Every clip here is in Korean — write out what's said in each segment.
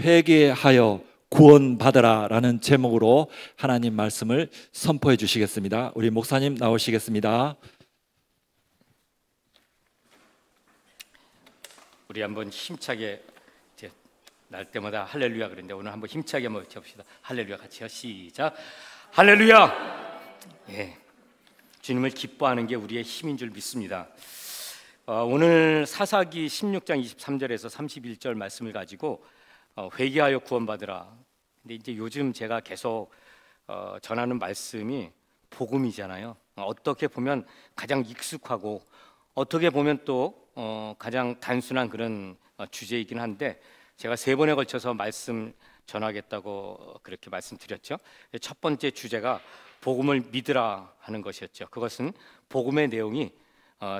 회개하여 구원받으라 라는 제목으로 하나님 말씀을 선포해 주시겠습니다. 우리 목사님 나오시겠습니다. 우리 한번 힘차게 이제 날 때마다 할렐루야 그랬는데 오늘 한번 힘차게 한번 외쳐봅시다. 할렐루야 같이요. 시작. 할렐루야. 예, 주님을 기뻐하는 게 우리의 힘인 줄 믿습니다. 오늘 사사기 16장 23절에서 31절 말씀을 가지고 회개하여 구원받으라. 근데 이제 요즘 제가 계속 전하는 말씀이 복음이잖아요. 어떻게 보면 가장 익숙하고 어떻게 보면 또 가장 단순한 그런 주제이긴 한데 제가 3번에 걸쳐서 말씀 전하겠다고 그렇게 말씀드렸죠. 첫 번째 주제가 복음을 믿으라 하는 것이었죠. 그것은 복음의 내용이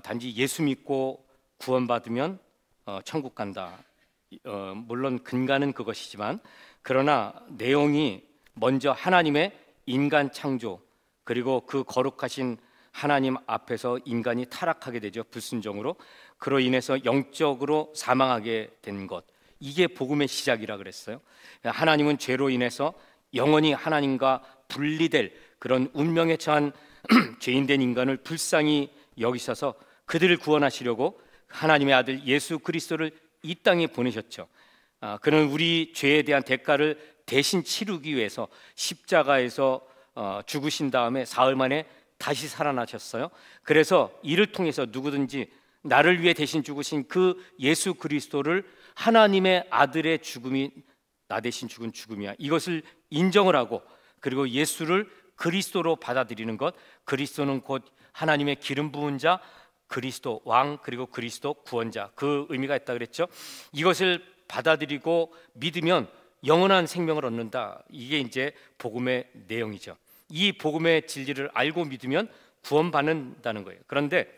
단지 예수 믿고 구원받으면 천국 간다. 물론 근간은 그것이지만 그러나 내용이 먼저 하나님의 인간 창조 그리고 그 거룩하신 하나님 앞에서 인간이 타락하게 되죠. 불순종으로. 그로 인해서 영적으로 사망하게 된 것, 이게 복음의 시작이라 그랬어요. 하나님은 죄로 인해서 영원히 하나님과 분리될 그런 운명에 처한 죄인된 인간을 불쌍히 여기셔서 그들을 구원하시려고 하나님의 아들 예수 그리스도를 이 땅에 보내셨죠. 그는 우리 죄에 대한 대가를 대신 치르기 위해서 십자가에서 죽으신 다음에 사흘 만에 다시 살아나셨어요. 그래서 이를 통해서 누구든지 나를 위해 대신 죽으신 그 예수 그리스도를 하나님의 아들의 죽음이 나 대신 죽은 죽음이야, 이것을 인정을 하고 그리고 예수를 그리스도로 받아들이는 것, 그리스도는 곧 하나님의 기름 부은 자, 그리스도 왕, 그리고 그리스도 구원자, 그 의미가 있다 그랬죠. 이것을 받아들이고 믿으면 영원한 생명을 얻는다. 이게 이제 복음의 내용이죠. 이 복음의 진리를 알고 믿으면 구원받는다는 거예요. 그런데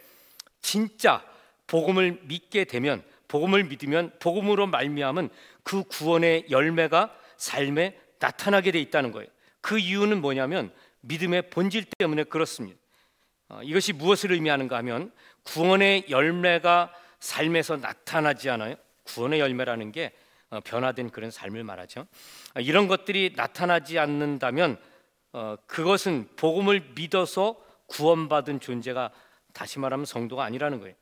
진짜 복음을 믿게 되면, 복음을 믿으면 복음으로 말미암은 그 구원의 열매가 삶에 나타나게 돼 있다는 거예요. 그 이유는 뭐냐면 믿음의 본질 때문에 그렇습니다. 이것이 무엇을 의미하는가 하면 구원의 열매가 삶에서 나타나지 않아요. 구원의 열매라는 게 변화된 그런 삶을 말하죠. 이런 것들이 나타나지 않는다면 그것은 복음을 믿어서 구원받은 존재가, 다시 말하면 성도가 아니라는 거예요.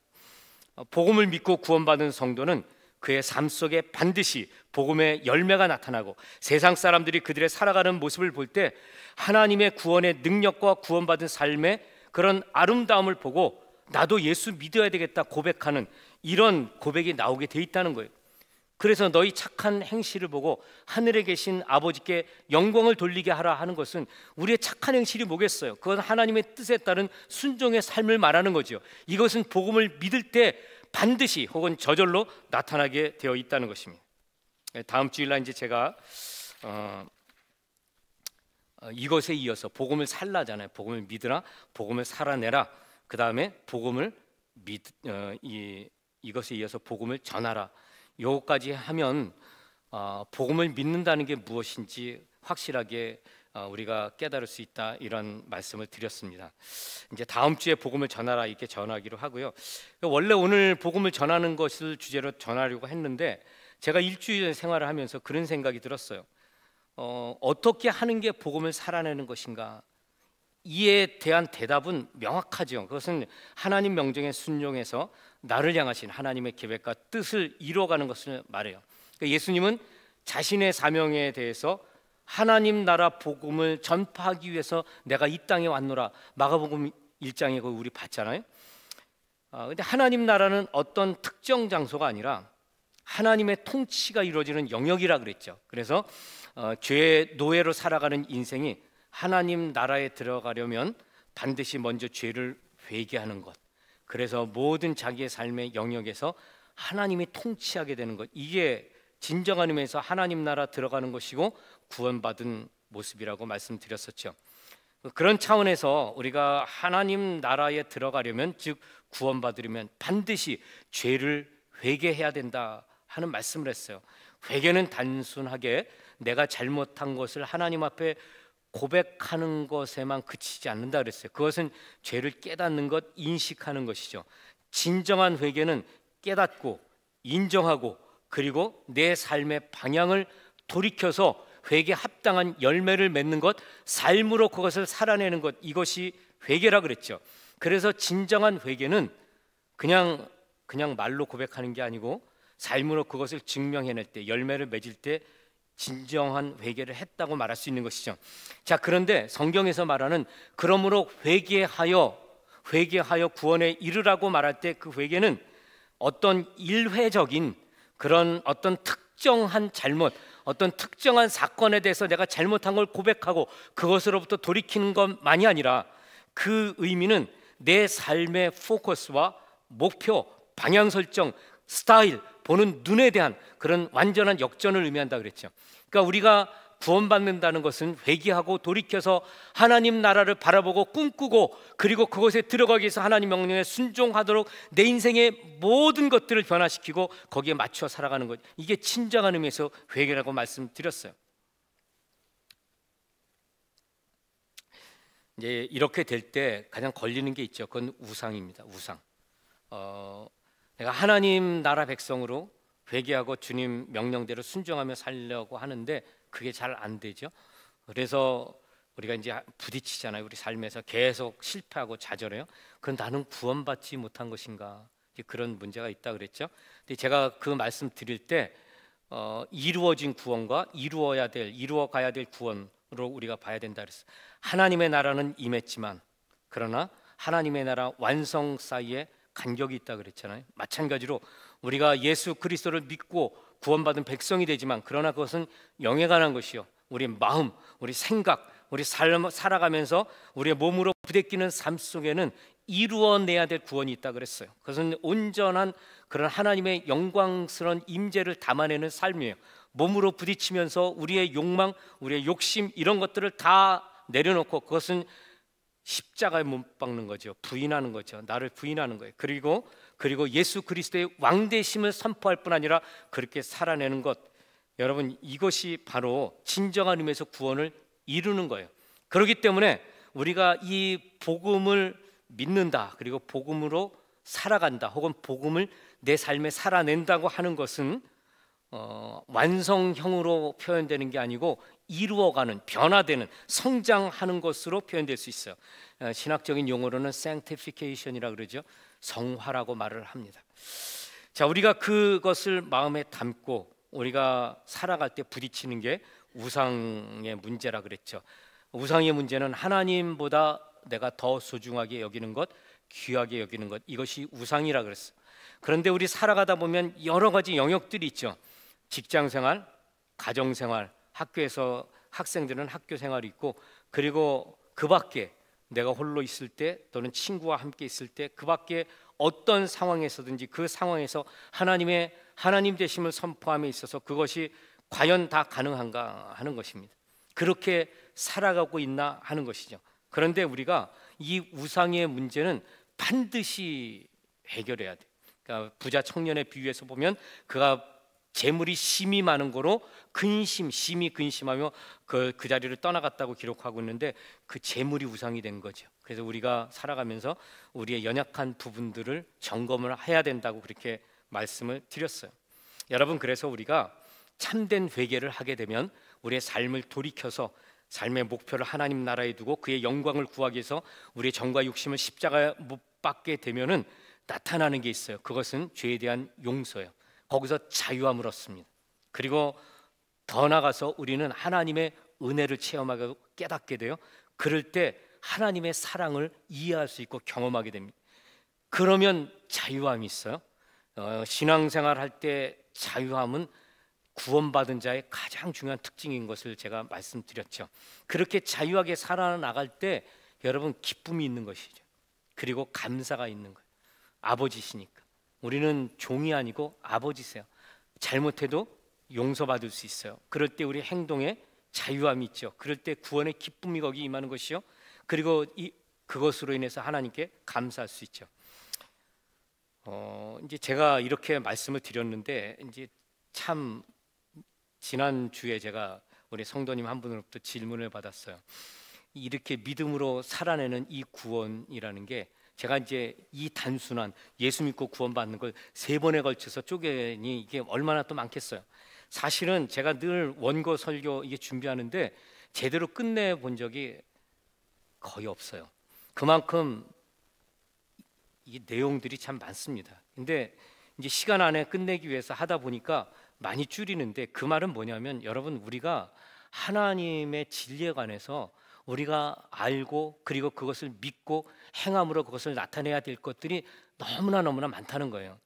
복음을 믿고 구원받은 성도는 그의 삶 속에 반드시 복음의 열매가 나타나고 세상 사람들이 그들의 살아가는 모습을 볼 때 하나님의 구원의 능력과 구원받은 삶의 그런 아름다움을 보고 나도 예수 믿어야 되겠다 고백하는 이런 고백이 나오게 돼 있다는 거예요. 그래서 너희 착한 행실을 보고 하늘에 계신 아버지께 영광을 돌리게 하라 하는 것은 우리의 착한 행실이 뭐겠어요? 그건 하나님의 뜻에 따른 순종의 삶을 말하는 거죠. 이것은 복음을 믿을 때 반드시 혹은 저절로 나타나게 되어 있다는 것입니다. 다음 주일날 이제 제가 이것에 이어서 복음을 살라잖아요. 복음을 믿으라, 복음을 살아내라. 그 다음에 복음을 이것에 이어서 복음을 전하라. 요거까지 하면 복음을 믿는다는 게 무엇인지 확실하게 우리가 깨달을 수 있다, 이런 말씀을 드렸습니다. 이제 다음 주에 복음을 전하라 이렇게 전하기로 하고요. 원래 오늘 복음을 전하는 것을 주제로 전하려고 했는데 제가 일주일 생활을 하면서 그런 생각이 들었어요. 어떻게 하는 게 복음을 살아내는 것인가? 이에 대한 대답은 명확하죠. 그것은 하나님 명령에 순종해서 나를 향하신 하나님의 계획과 뜻을 이루어가는 것을 말해요. 그러니까 예수님은 자신의 사명에 대해서 하나님 나라 복음을 전파하기 위해서 내가 이 땅에 왔노라, 마가복음 1장에 그 우리 봤잖아요. 근데 하나님 나라는 어떤 특정 장소가 아니라 하나님의 통치가 이루어지는 영역이라 그랬죠. 그래서 죄의 노예로 살아가는 인생이 하나님 나라에 들어가려면 반드시 먼저 죄를 회개하는 것, 그래서 모든 자기의 삶의 영역에서 하나님이 통치하게 되는 것, 이게 진정한 의미에서 하나님 나라 들어가는 것이고 구원받은 모습이라고 말씀드렸었죠. 그런 차원에서 우리가 하나님 나라에 들어가려면, 즉 구원받으려면 반드시 죄를 회개해야 된다 하는 말씀을 했어요. 회개는 단순하게 내가 잘못한 것을 하나님 앞에 고백하는 것에만 그치지 않는다 그랬어요. 그것은 죄를 깨닫는 것, 인식하는 것이죠. 진정한 회개는 깨닫고 인정하고 그리고 내 삶의 방향을 돌이켜서 회개에 합당한 열매를 맺는 것, 삶으로 그것을 살아내는 것, 이것이 회개라 그랬죠. 그래서 진정한 회개는 그냥 말로 고백하는 게 아니고 삶으로 그것을 증명해낼 때, 열매를 맺을 때 진정한 회개를 했다고 말할 수 있는 것이죠. 자, 그런데 성경에서 말하는 그러므로 회개하여 구원에 이르라고 말할 때 그 회개는 어떤 일회적인 그런 어떤 특정한 잘못, 어떤 특정한 사건에 대해서 내가 잘못한 걸 고백하고 그것으로부터 돌이키는 것만이 아니라 그 의미는 내 삶의 포커스와 목표, 방향 설정, 스타일, 보는 눈에 대한 그런 완전한 역전을 의미한다 그랬죠. 그러니까 우리가 구원받는다는 것은 회개하고 돌이켜서 하나님 나라를 바라보고 꿈꾸고 그리고 그것에 들어가기 위해서 하나님 명령에 순종하도록 내 인생의 모든 것들을 변화시키고 거기에 맞춰 살아가는 것, 이게 진정한 의미에서 회개라고 말씀드렸어요. 이제 이렇게 될 때 가장 걸리는 게 있죠. 그건 우상입니다. 우상. 내가 하나님 나라 백성으로 회개하고 주님 명령대로 순종하며 살려고 하는데 그게 잘 안 되죠. 그래서 우리가 이제 부딪히잖아요. 우리 삶에서 계속 실패하고 좌절해요. 그건 나는 구원받지 못한 것인가, 그런 문제가 있다 그랬죠. 근데 제가 그 말씀 드릴 때 이루어진 구원과 이루어 가야 될 구원으로 우리가 봐야 된다 그랬어요. 하나님의 나라는 임했지만 그러나 하나님의 나라 완성 사이에 간격이 있다 그랬잖아요. 마찬가지로 우리가 예수 그리스도를 믿고 구원받은 백성이 되지만 그러나 그것은 영에 관한 것이요, 우리 마음, 우리 생각, 우리 삶 살아가면서 우리의 몸으로 부대끼는 삶 속에는 이루어내야 될 구원이 있다 그랬어요. 그것은 온전한 그런 하나님의 영광스러운 임재를 담아내는 삶이에요. 몸으로 부딪히면서 우리의 욕망, 우리의 욕심, 이런 것들을 다 내려놓고 그것은 십자가에 못 박는 거죠. 부인하는 거죠. 나를 부인하는 거예요. 그리고 예수 그리스도의 왕되심을 선포할 뿐 아니라 그렇게 살아내는 것, 여러분, 이것이 바로 진정한 의미에서 구원을 이루는 거예요. 그렇기 때문에 우리가 이 복음을 믿는다, 그리고 복음으로 살아간다, 혹은 복음을 내 삶에 살아낸다고 하는 것은 완성형으로 표현되는 게 아니고 이루어가는, 변화되는, 성장하는 것으로 표현될 수 있어요. 신학적인 용어로는 sanctification이라 그러죠. 성화라고 말을 합니다. 자, 우리가 그것을 마음에 담고 우리가 살아갈 때 부딪히는 게 우상의 문제라 그랬죠. 우상의 문제는 하나님보다 내가 더 소중하게 여기는 것, 귀하게 여기는 것, 이것이 우상이라 그랬어요. 그런데 우리 살아가다 보면 여러 가지 영역들이 있죠. 직장생활, 가정생활, 학교에서 학생들은 학교 생활이 있고, 그리고 그 밖에 내가 홀로 있을 때 또는 친구와 함께 있을 때 그 밖에 어떤 상황에서든지 그 상황에서 하나님 되심을 선포함에 있어서 그것이 과연 다 가능한가 하는 것입니다. 그렇게 살아가고 있나 하는 것이죠. 그런데 우리가 이 우상의 문제는 반드시 해결해야 돼요. 그러니까 부자 청년의 비유에서 보면 그가 재물이 심히 많은 거로 심히 근심하며 그 자리를 떠나갔다고 기록하고 있는데 그 재물이 우상이 된 거죠. 그래서 우리가 살아가면서 우리의 연약한 부분들을 점검을 해야 된다고 그렇게 말씀을 드렸어요. 여러분, 그래서 우리가 참된 회개를 하게 되면 우리의 삶을 돌이켜서 삶의 목표를 하나님 나라에 두고 그의 영광을 구하기 위해서 우리의 정과 욕심을 십자가에 못 박게 되면은 나타나는 게 있어요. 그것은 죄에 대한 용서예요. 거기서 자유함을 얻습니다. 그리고 더 나아가서 우리는 하나님의 은혜를 체험하고 깨닫게 돼요. 그럴 때 하나님의 사랑을 이해할 수 있고 경험하게 됩니다. 그러면 자유함이 있어요. 신앙생활 할 때 자유함은 구원받은 자의 가장 중요한 특징인 것을 제가 말씀드렸죠. 그렇게 자유하게 살아나갈 때 여러분 기쁨이 있는 것이죠. 그리고 감사가 있는 거예요. 아버지시니까. 우리는 종이 아니고 아버지세요. 잘못해도 용서받을 수 있어요. 그럴 때 우리 행동에 자유함이 있죠. 그럴 때 구원의 기쁨이 거기 임하는 것이요. 그리고 그것으로 인해서 하나님께 감사할 수 있죠. 이제 제가 이렇게 말씀을 드렸는데 이제 참 지난 주에 제가 우리 성도님 한 분으로부터 질문을 받았어요. 이렇게 믿음으로 살아내는 이 구원이라는 게 제가 이제 이 단순한 예수 믿고 구원받는 걸 3번에 걸쳐서 쪼개니 이게 얼마나 또 많겠어요. 사실은 제가 늘 원고 설교 이게 준비하는데 제대로 끝내 본 적이 거의 없어요. 그만큼 이 내용들이 참 많습니다. 근데 이제 시간 안에 끝내기 위해서 하다 보니까 많이 줄이는데, 그 말은 뭐냐면, 여러분, 우리가 하나님의 진리에 관해서 우리가 알고 그리고 그것을 믿고 행함으로 그것을 나타내야 될 것들이 너무나 많다는 거예요.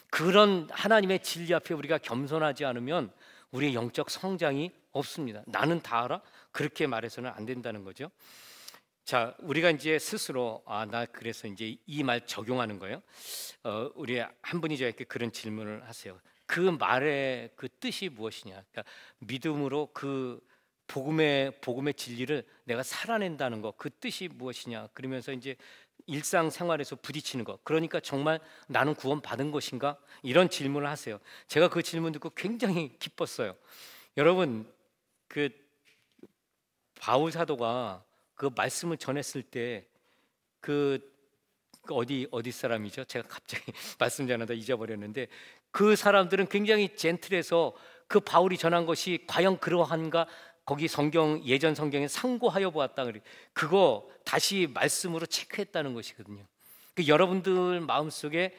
그런 하나님의 진리 앞에 우리가 겸손하지 않으면 우리의 영적 성장이 없습니다. 나는 다 알아? 그렇게 말해서는 안 된다는 거죠. 자, 우리가 이제 스스로 나 그래서 이제 이 말 적용하는 거예요. 우리 한 분이 저에게 그런 질문을 하세요. 그 말의 그 뜻이 무엇이냐? 그러니까 믿음으로 그 복음의 진리를 내가 살아낸다는 거, 그 뜻이 무엇이냐? 그러면서 이제 일상생활에서 부딪히는 거. 그러니까 정말 나는 구원 받은 것인가? 이런 질문을 하세요. 제가 그 질문 듣고 굉장히 기뻤어요. 여러분, 그 바울 사도가 그 말씀을 전했을 때 그 어디 사람이죠? 제가 갑자기 말씀 전하다 잊어버렸는데, 그 사람들은 굉장히 젠틀해서 그 바울이 전한 것이 과연 그러한가, 거기 예전 성경에 상고하여 보았다 그래. 그거 다시 말씀으로 체크했다는 것이거든요. 그 여러분들 마음속에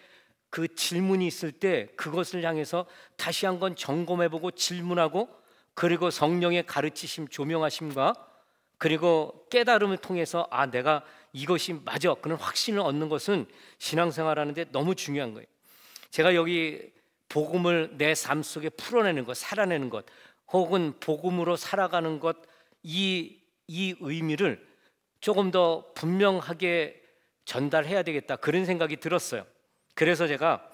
그 질문이 있을 때 그것을 향해서 다시 한번 점검해보고 질문하고, 그리고 성령의 가르치심, 조명하심과 그리고 깨달음을 통해서 내가 이것이 맞아, 그런 확신을 얻는 것은 신앙생활하는데 너무 중요한 거예요. 제가 여기 복음을 내 삶 속에 풀어내는 것, 살아내는 것, 혹은 복음으로 살아가는 것, 이 의미를 조금 더 분명하게 전달해야 되겠다, 그런 생각이 들었어요. 그래서 제가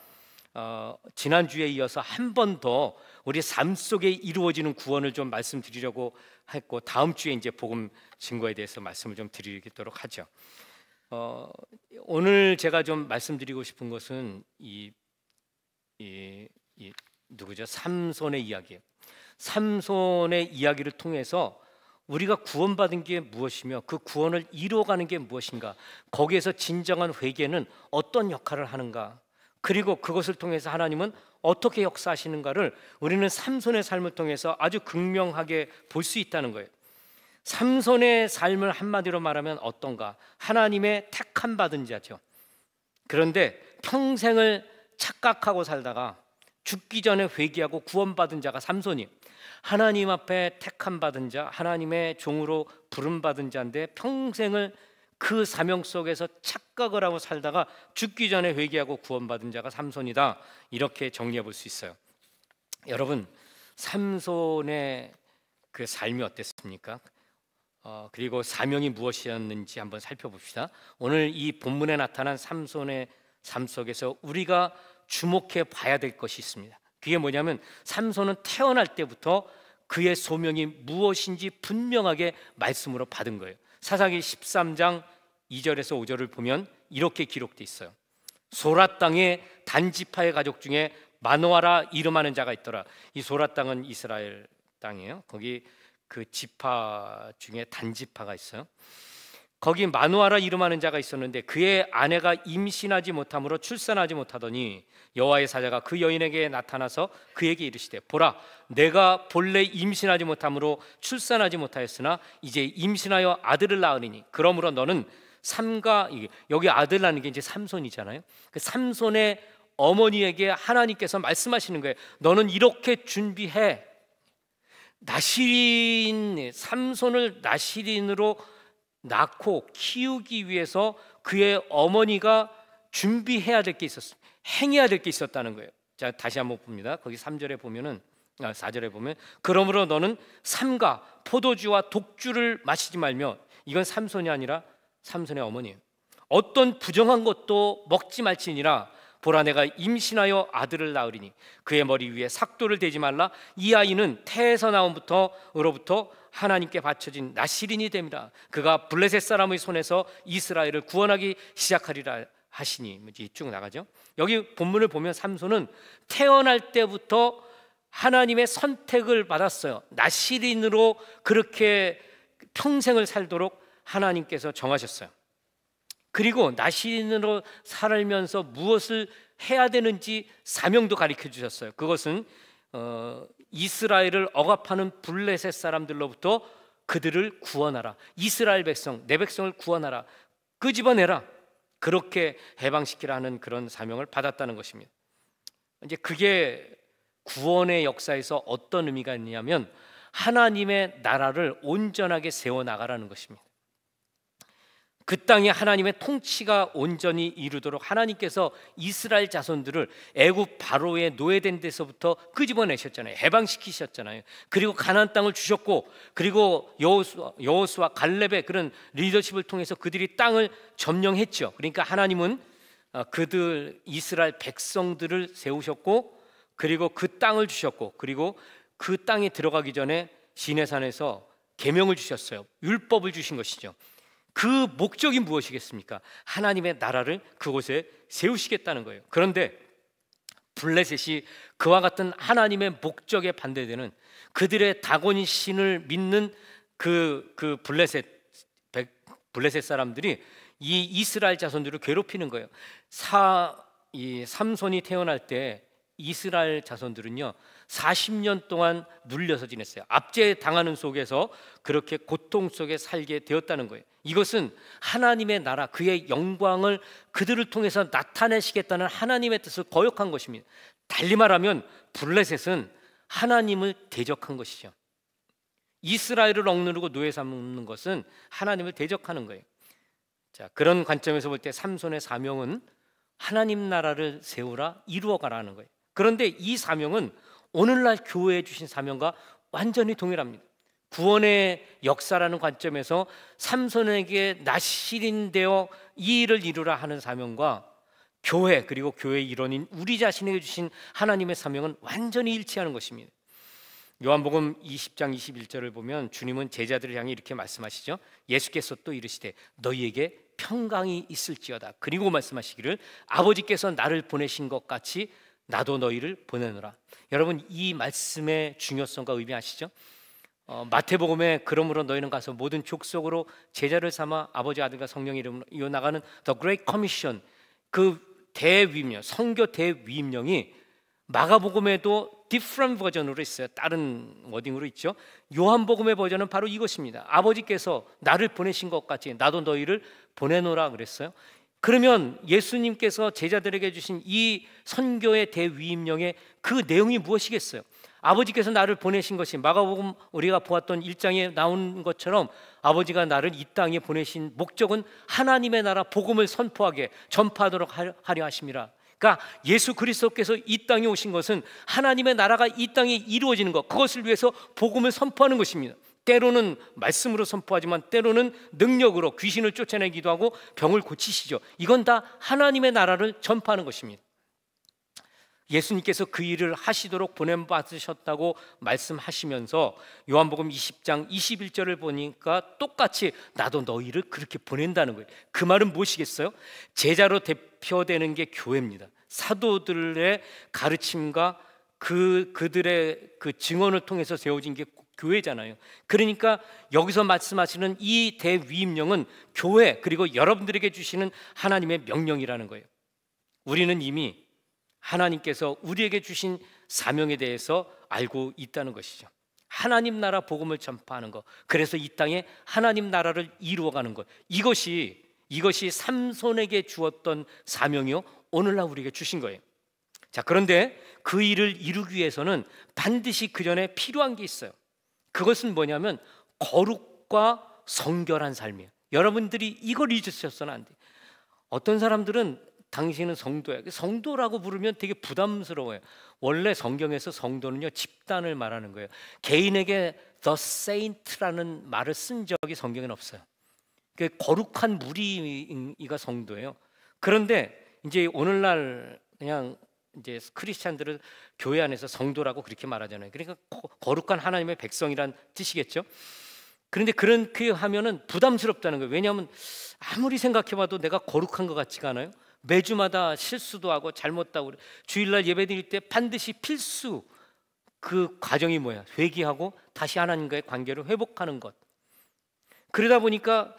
지난주에 이어서 한 번 더 우리 삶 속에 이루어지는 구원을 좀 말씀드리려고 했고, 다음 주에 이제 복음 증거에 대해서 말씀을 좀 드리도록 하죠. 오늘 제가 좀 말씀드리고 싶은 것은 누구죠? 삼손의 이야기예요. 삼손의 이야기를 통해서 우리가 구원받은 게 무엇이며 그 구원을 이루어가는 게 무엇인가, 거기에서 진정한 회개는 어떤 역할을 하는가, 그리고 그것을 통해서 하나님은 어떻게 역사하시는가를 우리는 삼손의 삶을 통해서 아주 극명하게 볼 수 있다는 거예요. 삼손의 삶을 한마디로 말하면 어떤가? 하나님의 택함 받은 자죠. 그런데 평생을 착각하고 살다가 죽기 전에 회개하고 구원받은 자가 삼손이에요. 하나님 앞에 택함 받은 자, 하나님의 종으로 부름 받은 자인데 평생을 그 사명 속에서 착각을 하고 살다가 죽기 전에 회개하고 구원받은 자가 삼손이다, 이렇게 정리해 볼 수 있어요. 여러분, 삼손의 그 삶이 어땠습니까? 그리고 사명이 무엇이었는지 한번 살펴봅시다. 오늘 이 본문에 나타난 삼손의 삶 속에서 우리가 주목해 봐야 될 것이 있습니다. 그게 뭐냐면, 삼손은 태어날 때부터 그의 소명이 무엇인지 분명하게 말씀으로 받은 거예요. 사사기 13장 2절에서 5절을 보면 이렇게 기록되어 있어요. 소라 땅에 단지파의 가족 중에 마노아라 이름하는 자가 있더라. 이 소라 땅은 이스라엘 땅이에요. 거기 그 지파 중에 단지파가 있어요. 거기 마노아라 이름하는 자가 있었는데 그의 아내가 임신하지 못함으로 출산하지 못하더니 여호와의 사자가 그 여인에게 나타나서 그에게 이르시되, 보라, 내가 본래 임신하지 못함으로 출산하지 못하였으나 이제 임신하여 아들을 낳으리니 그러므로 너는 삼가, 여기 아들라는 게 이제 삼손이잖아요. 그 삼손의 어머니에게 하나님께서 말씀하시는 거예요. 너는 이렇게 준비해. 삼손을 나시린으로 낳고 키우기 위해서 그의 어머니가 준비해야 될 게 있었어요. 행해야 될 게 있었다는 거예요. 자, 다시 한번 봅니다. 거기 3절에 보면은 4절에 보면, 그러므로 너는 삼가 포도주와 독주를 마시지 말며, 이건 삼손이 아니라 삼손의 어머니예요. 어떤 부정한 것도 먹지 말지니라. 보라, 내가 임신하여 아들을 낳으리니 그의 머리 위에 삭도를 대지 말라. 이 아이는 태에서 나옴부터로부터 하나님께 바쳐진 나시린이 됩니다. 그가 블레셋 사람의 손에서 이스라엘을 구원하기 시작하리라 하시니, 쭉 나가죠. 여기 본문을 보면 삼손은 태어날 때부터 하나님의 선택을 받았어요. 나시린으로 그렇게 평생을 살도록 하나님께서 정하셨어요. 그리고 나시린으로 살면서 무엇을 해야 되는지 사명도 가르쳐 주셨어요. 그것은 이스라엘을 억압하는 블레셋 사람들로부터 그들을 구원하라. 이스라엘 백성, 내 백성을 구원하라. 끄집어내라. 그렇게 해방시키라 하는 그런 사명을 받았다는 것입니다. 이제 그게 구원의 역사에서 어떤 의미가 있냐면 하나님의 나라를 온전하게 세워나가라는 것입니다. 그 땅에 하나님의 통치가 온전히 이루도록 하나님께서 이스라엘 자손들을 애굽 바로의 노예된 데서부터 끄집어내셨잖아요. 해방시키셨잖아요. 그리고 가나안 땅을 주셨고, 그리고 여호수아 갈렙의 그런 리더십을 통해서 그들이 땅을 점령했죠. 그러니까 하나님은 그들 이스라엘 백성들을 세우셨고, 그리고 그 땅을 주셨고, 그리고 그 땅에 들어가기 전에 시내산에서 계명을 주셨어요. 율법을 주신 것이죠. 그 목적이 무엇이겠습니까? 하나님의 나라를 그곳에 세우시겠다는 거예요. 그런데 블레셋이 그와 같은 하나님의 목적에 반대되는, 그들의 다곤 신을 믿는 그 블레셋 사람들이 이 이스라엘 자손들을 괴롭히는 거예요. 이 삼손이 태어날 때 이스라엘 자손들은요 40년 동안 눌려서 지냈어요. 압제당하는 속에서 그렇게 고통 속에 살게 되었다는 거예요. 이것은 하나님의 나라, 그의 영광을 그들을 통해서 나타내시겠다는 하나님의 뜻을 거역한 것입니다. 달리 말하면 블레셋은 하나님을 대적한 것이죠. 이스라엘을 억누르고 노예 삼는 것은 하나님을 대적하는 거예요. 자, 그런 관점에서 볼 때 삼손의 사명은 하나님 나라를 세우라, 이루어가라는 거예요. 그런데 이 사명은 오늘날 교회에 주신 사명과 완전히 동일합니다. 구원의 역사라는 관점에서 삼손에게 나실인되어 이 일을 이루라 하는 사명과 교회, 그리고 교회의 일원인 우리 자신에게 주신 하나님의 사명은 완전히 일치하는 것입니다. 요한복음 20장 21절을 보면 주님은 제자들을 향해 이렇게 말씀하시죠. 예수께서 또 이르시되 너희에게 평강이 있을지어다. 그리고 말씀하시기를 아버지께서 나를 보내신 것 같이 나도 너희를 보내노라. 여러분, 이 말씀의 중요성과 의미 아시죠? 마태복음에 그러므로 너희는 가서 모든 족속으로 제자를 삼아 아버지, 아들과 성령의 이름으로 이어 나가는 The Great Commission, 그 대위임령, 선교 대위임령이 마가복음에도 different 버전으로 있어요. 다른 워딩으로 있죠. 요한복음의 버전은 바로 이것입니다. 아버지께서 나를 보내신 것 같이 나도 너희를 보내노라 그랬어요. 그러면 예수님께서 제자들에게 주신 이 선교의 대위임령의 그 내용이 무엇이겠어요? 아버지께서 나를 보내신 것이 마가복음 우리가 보았던 1장에 나온 것처럼 아버지가 나를 이 땅에 보내신 목적은 하나님의 나라 복음을 선포하게 전파하도록 하려 하심이라. 그러니까 예수 그리스도께서 이 땅에 오신 것은 하나님의 나라가 이 땅에 이루어지는 것, 그것을 위해서 복음을 선포하는 것입니다. 때로는 말씀으로 선포하지만 때로는 능력으로 귀신을 쫓아내기도 하고 병을 고치시죠. 이건 다 하나님의 나라를 전파하는 것입니다. 예수님께서 그 일을 하시도록 보냄받으셨다고 말씀하시면서 요한복음 20장 21절을 보니까 똑같이 나도 너희를 그렇게 보낸다는 거예요. 그 말은 무엇이겠어요? 제자로 대표되는 게 교회입니다. 사도들의 가르침과 그들의 그 증언을 통해서 세워진 게 교회잖아요. 그러니까 여기서 말씀하시는 이 대위임령은 교회, 그리고 여러분들에게 주시는 하나님의 명령이라는 거예요. 우리는 이미 하나님께서 우리에게 주신 사명에 대해서 알고 있다는 것이죠. 하나님 나라 복음을 전파하는 것, 그래서 이 땅에 하나님 나라를 이루어가는 것, 이것이 삼손에게 주었던 사명이요 오늘날 우리에게 주신 거예요. 자, 그런데 그 일을 이루기 위해서는 반드시 그 전에 필요한 게 있어요. 그것은 뭐냐면 거룩과 성결한 삶이에요. 여러분들이 이걸 잊으셨어는 안 돼요. 어떤 사람들은 당신은 성도야, 성도라고 부르면 되게 부담스러워요. 원래 성경에서 성도는요 집단을 말하는 거예요. 개인에게 the saint라는 말을 쓴 적이 성경에는 없어요. 거룩한 무리가 성도예요. 그런데 이제 오늘날 그냥 이제 크리스찬들은 교회 안에서 성도라고 그렇게 말하잖아요. 그러니까 거룩한 하나님의 백성이란 뜻이겠죠. 그런데 그렇게 하면은 부담스럽다는 거예요. 왜냐하면 아무리 생각해봐도 내가 거룩한 것 같지가 않아요. 매주마다 실수도 하고 잘못도 하고, 주일날 예배 드릴 때 반드시 필수 그 과정이 뭐야? 회개하고 다시 하나님과의 관계를 회복하는 것. 그러다 보니까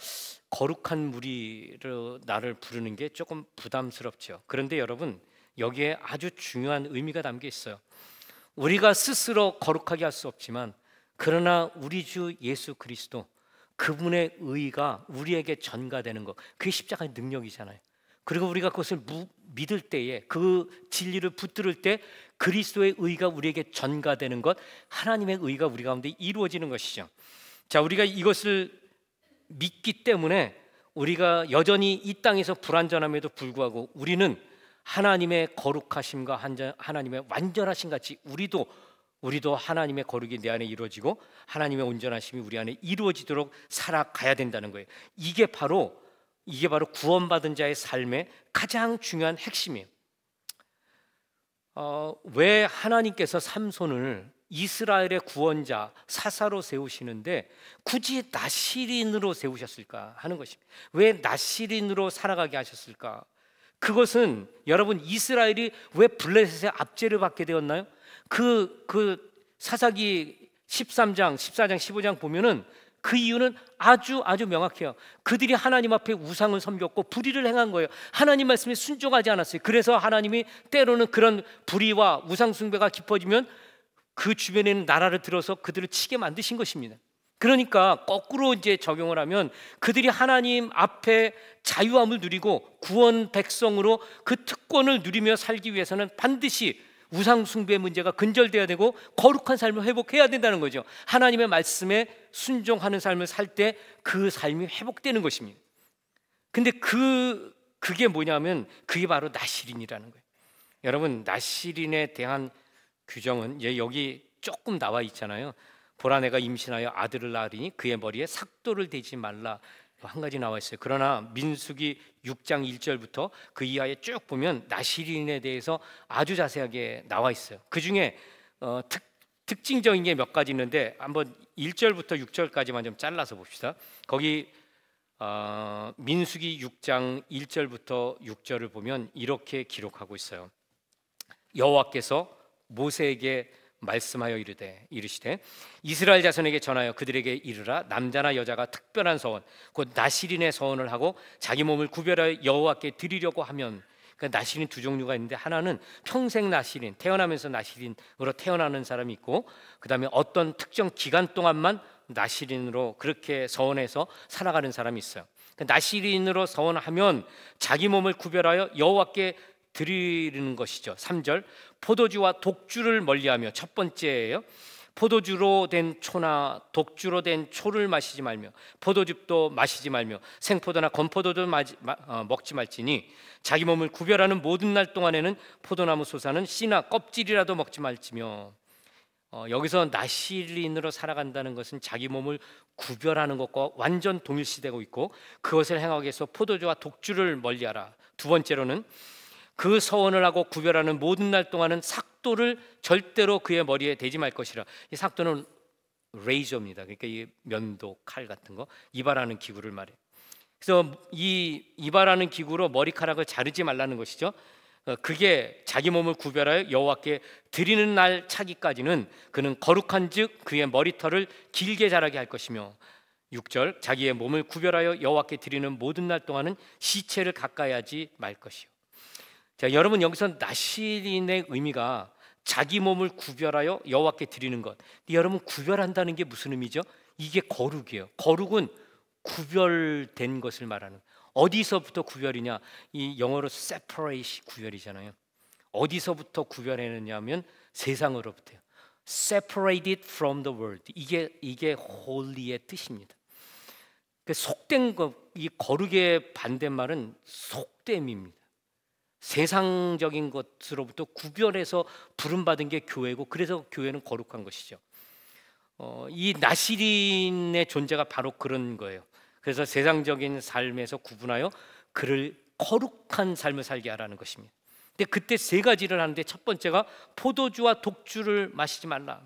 거룩한 무리로 나를 부르는 게 조금 부담스럽죠. 그런데 여러분, 여기에 아주 중요한 의미가 담겨 있어요. 우리가 스스로 거룩하게 할 수 없지만 그러나 우리 주 예수 그리스도 그분의 의가 우리에게 전가되는 것, 그게 십자가의 능력이잖아요. 그리고 우리가 그것을 믿을 때에, 그 진리를 붙들을 때 그리스도의 의가 우리에게 전가되는 것, 하나님의 의가 우리 가운데 이루어지는 것이죠. 자, 우리가 이것을 믿기 때문에 우리가 여전히 이 땅에서 불완전함에도 불구하고 우리는 하나님의 거룩하심과 하나님의 완전하심 같이 우리도 하나님의 거룩이 내 안에 이루어지고 하나님의 온전하심이 우리 안에 이루어지도록 살아가야 된다는 거예요. 이게 바로 구원받은 자의 삶의 가장 중요한 핵심이에요. 왜 하나님께서 삼손을 이스라엘의 구원자 사사로 세우시는데 굳이 나시린으로 세우셨을까 하는 것입니다. 왜 나시린으로 살아가게 하셨을까? 그것은 여러분, 이스라엘이 왜 블레셋의 압제를 받게 되었나요? 그 사사기 13장, 14장, 15장 보면은 그 이유는 아주 명확해요. 그들이 하나님 앞에 우상을 섬겼고 불의를 행한 거예요. 하나님 말씀에 순종하지 않았어요. 그래서 하나님이 때로는 그런 불의와 우상 숭배가 깊어지면 그 주변에 있는 나라를 들어서 그들을 치게 만드신 것입니다. 그러니까 거꾸로 이제 적용을 하면 그들이 하나님 앞에 자유함을 누리고 구원 백성으로 그 특권을 누리며 살기 위해서는 반드시 우상 숭배의 문제가 근절돼야 되고 거룩한 삶을 회복해야 된다는 거죠. 하나님의 말씀에 순종하는 삶을 살 때 그 삶이 회복되는 것입니다. 근데 그게 뭐냐면 그게 바로 나시린이라는 거예요. 여러분, 나시린에 대한 규정은 여기 조금 나와 있잖아요. 보라, 내가 임신하여 아들을 낳으리니 그의 머리에 삭도를 대지 말라, 한 가지 나와 있어요. 그러나 민수기 6장 1절부터 그 이하에 쭉 보면 나시린에 대해서 아주 자세하게 나와 있어요. 그 중에 특징적인 게 몇 가지 있는데 한번 1절부터 6절까지만 좀 잘라서 봅시다. 거기 민수기 6장 1절부터 6절을 보면 이렇게 기록하고 있어요. 여호와께서 모세에게 말씀하여 이르시되 이스라엘 자손에게 전하여 그들에게 이르라, 남자나 여자가 특별한 서원 곧 나시린의 서원을 하고 자기 몸을 구별하여 여호와께 드리려고 하면, 그러니까 나시린 두 종류가 있는데 하나는 평생 나시린, 태어나면서 나시린으로 태어나는 사람이 있고, 그 다음에 어떤 특정 기간 동안만 나시린으로 그렇게 서원해서 살아가는 사람이 있어요. 그러니까 나시린으로 서원하면 자기 몸을 구별하여 여호와께 드리는 것이죠. 3절, 포도주와 독주를 멀리하며, 첫 번째예요. 포도주로 된 초나 독주로 된 초를 마시지 말며 포도즙도 마시지 말며 생포도나 건포도도 먹지 말지니 자기 몸을 구별하는 모든 날 동안에는 포도나무 솟아는 씨나 껍질이라도 먹지 말지며. 여기서 나시린으로 살아간다는 것은 자기 몸을 구별하는 것과 완전 동일시되고 있고, 그것을 행하기 위해서 포도주와 독주를 멀리하라. 두 번째로는 그 서원을 하고 구별하는 모든 날 동안은 삭도를 절대로 그의 머리에 대지 말 것이라. 이 삭도는 레이저입니다. 그러니까 이 면도, 칼 같은 거, 이발하는 기구를 말해요. 그래서 이 이발하는 기구로 머리카락을 자르지 말라는 것이죠. 그게 자기 몸을 구별하여 여호와께 드리는 날 차기까지는 그는 거룩한즉 그의 머리털을 길게 자라게 할 것이며, 6절, 자기의 몸을 구별하여 여호와께 드리는 모든 날 동안은 시체를 가까이 하지 말 것이요. 자, 여러분, 여기서 나시린의 의미가 자기 몸을 구별하여 여호와께 드리는 것. 여러분, 구별한다는 게 무슨 의미죠? 이게 거룩이에요. 거룩은 구별된 것을 말하는. 어디서부터 구별이냐? 이 영어로 separate 구별이잖아요. 어디서부터 구별해내냐면 세상으로부터요. separated from the world. 이게 holy의 뜻입니다. 속된 것, 이 거룩의 반대말은 속됨입니다. 세상적인 것으로부터 구별해서 부름받은 게 교회고, 그래서 교회는 거룩한 것이죠. 이 나시린의 존재가 바로 그런 거예요. 그래서 세상적인 삶에서 구분하여 그를 거룩한 삶을 살게 하라는 것입니다. 근데 그때 세 가지를 하는데 첫 번째가 포도주와 독주를 마시지 말라.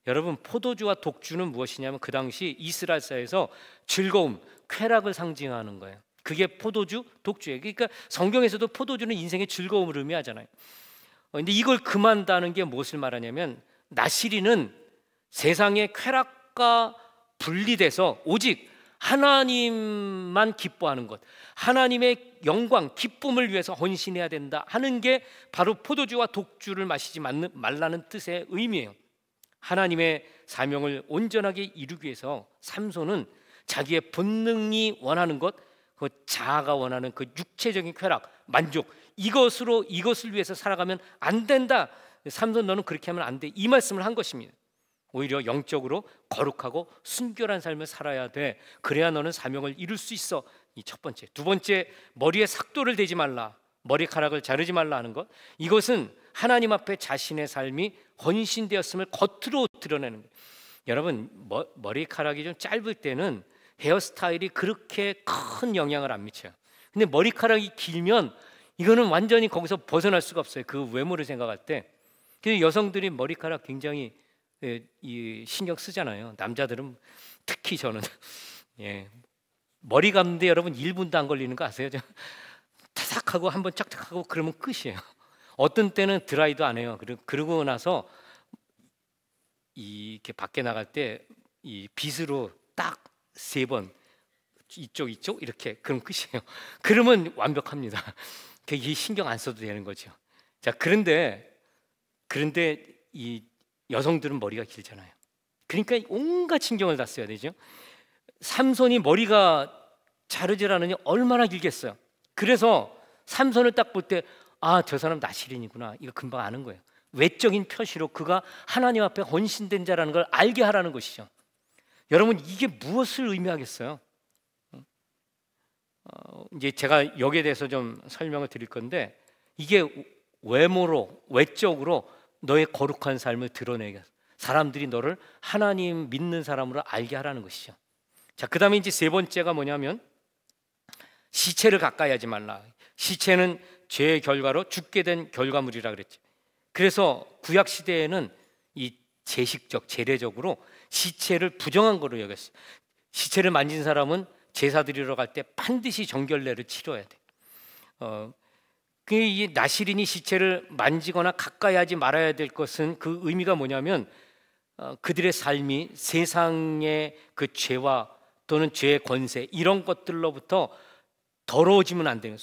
여러분, 포도주와 독주는 무엇이냐면 그 당시 이스라엘 사회에서 즐거움, 쾌락을 상징하는 거예요. 그게 포도주, 독주예요. 그러니까 성경에서도 포도주는 인생의 즐거움을 의미하잖아요. 근데 이걸 금한다는 게 무엇을 말하냐면, 나시린은 세상의 쾌락과 분리돼서 오직 하나님만 기뻐하는 것, 하나님의 영광, 기쁨을 위해서 헌신해야 된다 하는 게 바로 포도주와 독주를 마시지 말라는 뜻의 의미예요. 하나님의 사명을 온전하게 이루기 위해서 삼손은 자기의 본능이 원하는 것, 그 자아가 원하는 그 육체적인 쾌락, 만족, 이것을 위해서 살아가면 안 된다. 삼손, 너는 그렇게 하면 안 돼. 이 말씀을 한 것입니다. 오히려 영적으로 거룩하고 순결한 삶을 살아야 돼. 그래야 너는 사명을 이룰 수 있어. 이 첫 번째. 두 번째, 머리에 삭도를 대지 말라, 머리카락을 자르지 말라 하는 것. 이것은 하나님 앞에 자신의 삶이 헌신되었음을 겉으로 드러내는 거예요. 여러분, 머리카락이 좀 짧을 때는 헤어스타일이 그렇게 큰 영향을 안 미쳐요. 근데 머리카락이 길면 이거는 완전히 거기서 벗어날 수가 없어요. 그 외모를 생각할 때. 그래서 여성들이 머리카락 굉장히 신경 쓰잖아요. 남자들은 특히 저는 머리 감는데 여러분 1분도 안 걸리는 거 아세요? 타삭하고 한번 짝짝하고 그러면 끝이에요. 어떤 때는 드라이도 안 해요. 그러고 나서 이렇게 밖에 나갈 때 이 빗으로 딱 3번 이쪽 이렇게, 그럼 끝이에요. 그러면 완벽합니다. 이게 신경 안 써도 되는 거죠. 자, 그런데 이 여성들은 머리가 길잖아요. 그러니까 온갖 신경을 다 써야 되죠. 삼손이 머리가 자르질 않으니 얼마나 길겠어요. 그래서 삼손을 딱 볼 때 저 사람 나실인이구나, 이거 금방 아는 거예요. 외적인 표시로 그가 하나님 앞에 헌신된 자라는 걸 알게 하라는 것이죠. 여러분, 이게 무엇을 의미하겠어요? 이제 제가 여기에 대해서 좀 설명을 드릴 건데, 이게 외적으로 너의 거룩한 삶을 드러내게, 사람들이 너를 하나님 믿는 사람으로 알게 하라는 것이죠. 자, 그 다음에 이제 세 번째가 뭐냐면 시체를 가까이 하지 말라. 시체는 죄의 결과로 죽게 된 결과물이라 그랬죠. 그래서 구약 시대에는 이 제식적, 재래적으로 시체를 부정한 거로 여겼어요. 시체를 만진 사람은 제사 드리러 갈 때 반드시 정결례를 치러야 돼. 이 나실인이 시체를 만지거나 가까이 하지 말아야 될 것은, 그 의미가 뭐냐면 그들의 삶이 세상의 그 죄와 또는 죄의 권세, 이런 것들로부터 더러워지면 안 되는,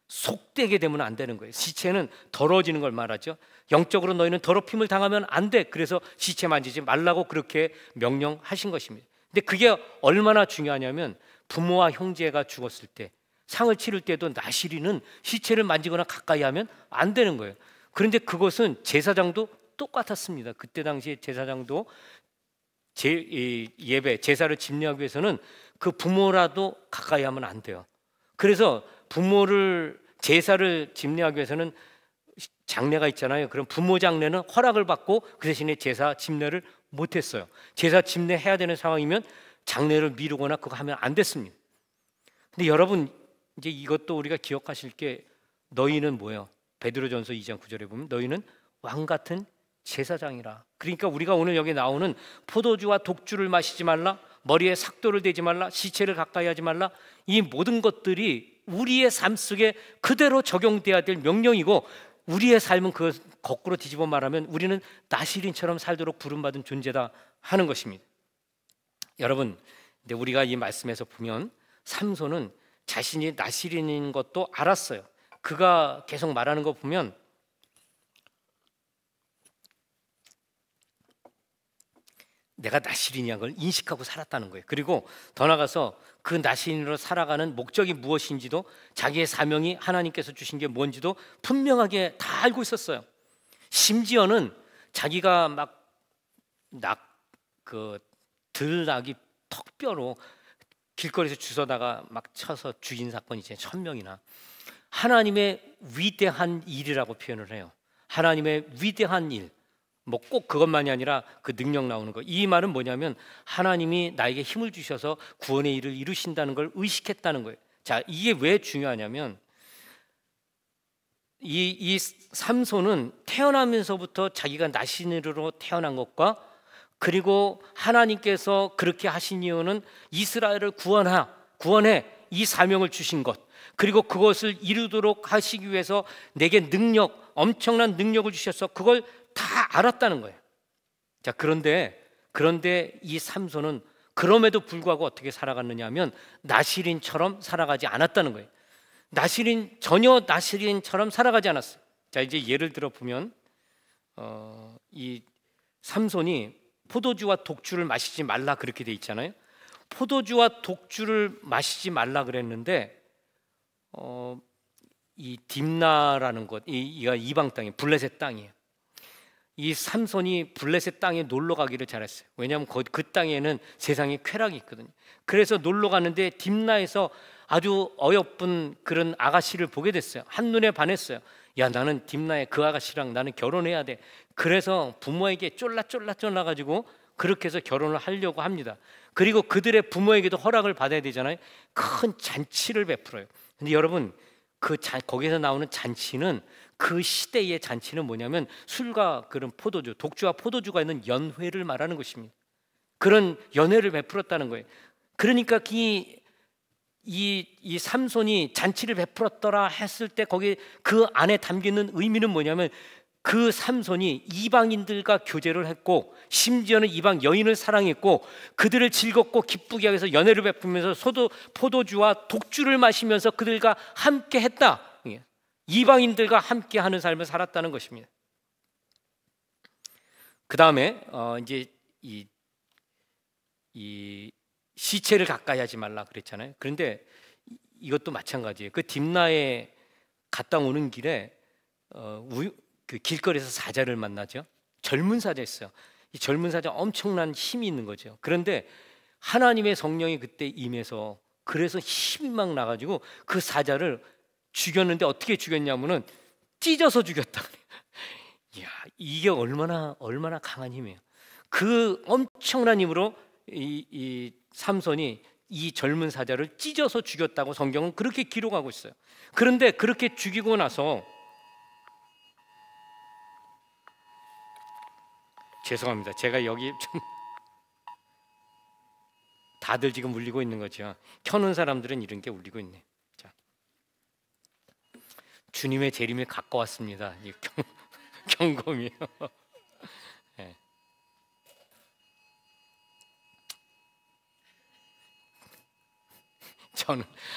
속되게 되면 안 되는 거예요. 시체는 더러워지는 걸 말하죠. 영적으로 너희는 더럽힘을 당하면 안 돼. 그래서 시체 만지지 말라고 그렇게 명령하신 것입니다. 근데 그게 얼마나 중요하냐면, 부모와 형제가 죽었을 때 상을 치를 때도 나실인은 시체를 만지거나 가까이 하면 안 되는 거예요. 그런데 그것은 제사장도 똑같았습니다. 그때 당시에 제사장도 예배, 제사를 집례하기 위해서는 그 부모라도 가까이 하면 안 돼요. 그래서 제사를 집례하기 위해서는 장례가 있잖아요. 그럼 부모 장례는 허락을 받고 그 대신에 제사 집례를 못했어요. 제사 집례해야 되는 상황이면 장례를 미루거나 그거 하면 안 됐습니다. 근데 여러분, 이제 이것도 우리가 기억하실 게, 너희는 뭐예요? 베드로전서 2장 9절에 보면 너희는 왕 같은 제사장이라. 그러니까 우리가 오늘 여기 나오는 포도주와 독주를 마시지 말라, 머리에 삭도를 대지 말라, 시체를 가까이 하지 말라, 이 모든 것들이 우리의 삶 속에 그대로 적용돼야 될 명령이고, 우리의 삶은 그 거꾸로 뒤집어 말하면 우리는 나실인처럼 살도록 부름받은 존재다 하는 것입니다. 여러분, 근데 우리가 이 말씀에서 보면 삼손은 자신이 나실인인 것도 알았어요. 그가 계속 말하는 거 보면 내가 나실인이라는 걸 인식하고 살았다는 거예요. 그리고 더 나아가서 그 나실인으로 살아가는 목적이 무엇인지도, 자기의 사명이 하나님께서 주신 게 뭔지도 분명하게 다 알고 있었어요. 심지어는 자기가 막 들나귀 턱뼈로 길거리에서 주워다가 막 쳐서 죽인 사건이 이제 1000명이나. 하나님의 위대한 일이라고 표현을 해요. 하나님의 위대한 일. 뭐 꼭 그것만이 아니라 그 능력 나오는 거. 이 말은 뭐냐면 하나님이 나에게 힘을 주셔서 구원의 일을 이루신다는 걸 의식했다는 거예요. 자, 이게 왜 중요하냐면, 이 삼손은 태어나면서부터 자기가 나실인으로 태어난 것과, 그리고 하나님께서 그렇게 하신 이유는 이스라엘을 구원해 이 사명을 주신 것, 그리고 그것을 이루도록 하시기 위해서 내게 엄청난 능력을 주셔서 그걸 다 알았다는 거예요. 자, 그런데 이 삼손은 그럼에도 불구하고 어떻게 살아갔느냐 하면 나실인처럼 살아가지 않았다는 거예요. 전혀 나실인처럼 살아가지 않았어요. 자, 이제 예를 들어 보면 이 삼손이 포도주와 독주를 마시지 말라 그렇게 돼 있잖아요. 포도주와 독주를 마시지 말라 그랬는데 이 딥나라는 곳, 이가 이방 땅이 블레셋 땅이에요. 이 삼손이 블레셋 땅에 놀러 가기를 잘했어요. 왜냐하면 그 땅에는 세상에 쾌락이 있거든요. 그래서 놀러 가는데 딥나에서 아주 어여쁜 그런 아가씨를 보게 됐어요. 한눈에 반했어요. 야, 나는 딥나의 그 아가씨랑 나는 결혼해야 돼. 그래서 부모에게 쫄라가지고 그렇게 해서 결혼을 하려고 합니다. 그리고 그들의 부모에게도 허락을 받아야 되잖아요. 큰 잔치를 베풀어요. 근데 여러분, 거기서 나오는 잔치는, 그 시대의 잔치는 뭐냐면 술과 그런 포도주, 독주와 포도주가 있는 연회를 말하는 것입니다. 그런 연회를 베풀었다는 거예요. 그러니까 이 삼손이 잔치를 베풀었더라 했을 때 거기 그 안에 담기는 의미는 뭐냐면, 그 삼손이 이방인들과 교제를 했고 심지어는 이방 여인을 사랑했고 그들을 즐겁고 기쁘게 하기 위해서 연회를 베풀면서 포도주와 독주를 마시면서 그들과 함께 했다. 이방인들과 함께 하는 삶을 살았다는 것입니다. 그 다음에 이제 이 시체를 가까이 하지 말라 그랬잖아요. 그런데 이것도 마찬가지예요. 그 딥나에 갔다 오는 길에 그 길거리에서 사자를 만나죠. 젊은 사자였어요. 이 젊은 사자 엄청난 힘이 있는 거죠. 그런데 하나님의 성령이 그때 임해서, 그래서 힘이 막 나가지고 그 사자를 죽였는데 어떻게 죽였냐면은 찢어서 죽였다. 이야, 이게 얼마나 강한 힘이에요. 그 엄청난 힘으로 이 삼손이 이 젊은 사자를 찢어서 죽였다고 성경은 그렇게 기록하고 있어요. 그런데 그렇게 죽이고 나서, 죄송합니다. 제가 여기 좀 다들 지금 울리고 있는 거죠. 켜놓은 사람들은 이런 게 울리고 있네. 자, 주님의 재림이 가까웠습니다. 경kom이에요. 네.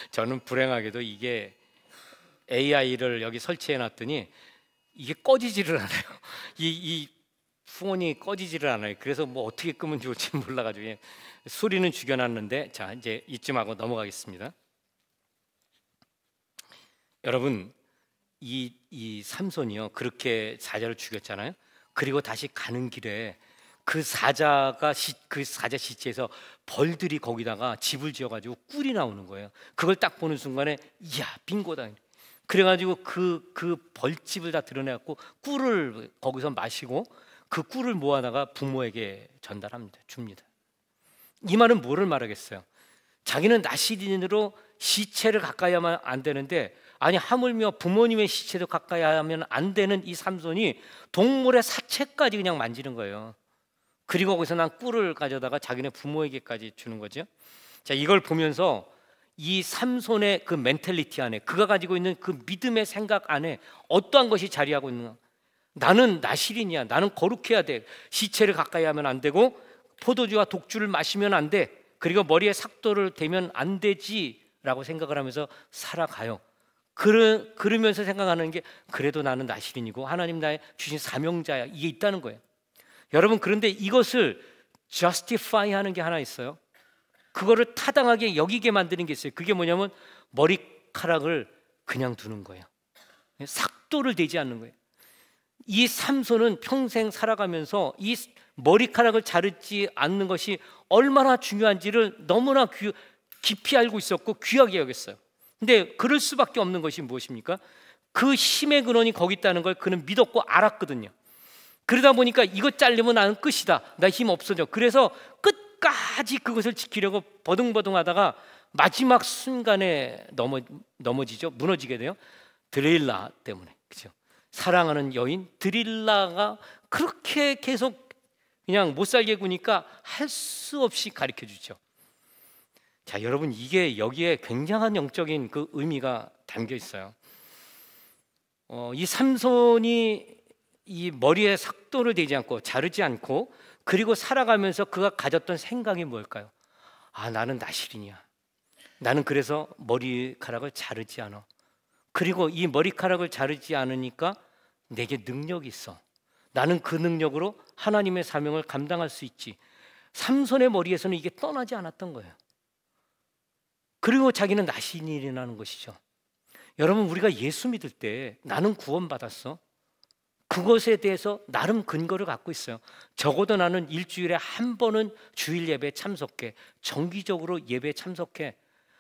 저는 불행하게도 이게 AI를 여기 설치해 놨더니 이게 꺼지지를 않아요. 이 풍원이 꺼지지를 않아요. 그래서 뭐 어떻게 끄면 좋을지 몰라가지고 소리는 죽여놨는데, 자, 이제 이쯤 하고 넘어가겠습니다. 여러분, 이 삼손이요, 그렇게 사자를 죽였잖아요. 그리고 다시 가는 길에 그 사자 시체에서 벌들이 거기다가 집을 지어가지고 꿀이 나오는 거예요. 그걸 딱 보는 순간에 이야, 빙고다. 그래가지고 그 벌집을 다 드러내갖고 꿀을 거기서 마시고 그 꿀을 모아다가 부모에게 전달합니다. 줍니다. 이 말은 뭐를 말하겠어요? 자기는 나시린으로 시체를 가까이 하면 안 되는데, 아니 하물며 부모님의 시체도 가까이 하면 안 되는 이 삼손이 동물의 사체까지 그냥 만지는 거예요. 그리고 거기서 난 꿀을 가져다가 자기네 부모에게까지 주는 거죠. 자, 이걸 보면서 이 삼손의 그 멘탈리티 안에, 그가 가지고 있는 그 믿음의 생각 안에 어떠한 것이 자리하고 있는가? 나는 나실인이야. 나는 거룩해야 돼. 시체를 가까이 하면 안 되고 포도주와 독주를 마시면 안 돼. 그리고 머리에 삭도를 대면 안 되지라고 생각을 하면서 살아가요. 그러면서 생각하는 게, 그래도 나는 나실인이고 하나님 나의 주신 사명자야, 이게 있다는 거예요. 여러분, 그런데 이것을 justify 하는 게 하나 있어요. 그거를 타당하게 여기게 만드는 게 있어요. 그게 뭐냐면 머리카락을 그냥 두는 거예요. 삭도를 대지 않는 거예요. 이 삼손은 평생 살아가면서 이 머리카락을 자르지 않는 것이 얼마나 중요한지를 너무나 깊이 알고 있었고 귀하게 여겼어요. 근데 그럴 수밖에 없는 것이 무엇입니까? 그 힘의 근원이 거기 있다는 걸 그는 믿었고 알았거든요. 그러다 보니까 이거 잘리면 나는 끝이다, 나 힘 없어져. 그래서 끝까지 그것을 지키려고 버둥버둥하다가 마지막 순간에 넘어지죠. 무너지게 돼요. 드릴라 때문에. 그렇죠? 사랑하는 여인 드릴라가 그렇게 계속 그냥 못 살게 구니까 할 수 없이 가르쳐 주죠. 자, 여러분, 이게 여기에 굉장한 영적인 그 의미가 담겨 있어요. 이 삼손이 이 머리에 삭도를 대지 않고 자르지 않고 그리고 살아가면서 그가 가졌던 생각이 뭘까요? 아, 나는 나실이냐. 나는 그래서 머리카락을 자르지 않아. 그리고 이 머리카락을 자르지 않으니까 내게 능력이 있어. 나는 그 능력으로 하나님의 사명을 감당할 수 있지. 삼손의 머리에서는 이게 떠나지 않았던 거예요. 그리고 자기는 나신이라는 것이죠. 여러분, 우리가 예수 믿을 때 나는 구원받았어, 그것에 대해서 나름 근거를 갖고 있어요. 적어도 나는 일주일에 한 번은 주일 예배에 참석해. 정기적으로 예배에 참석해.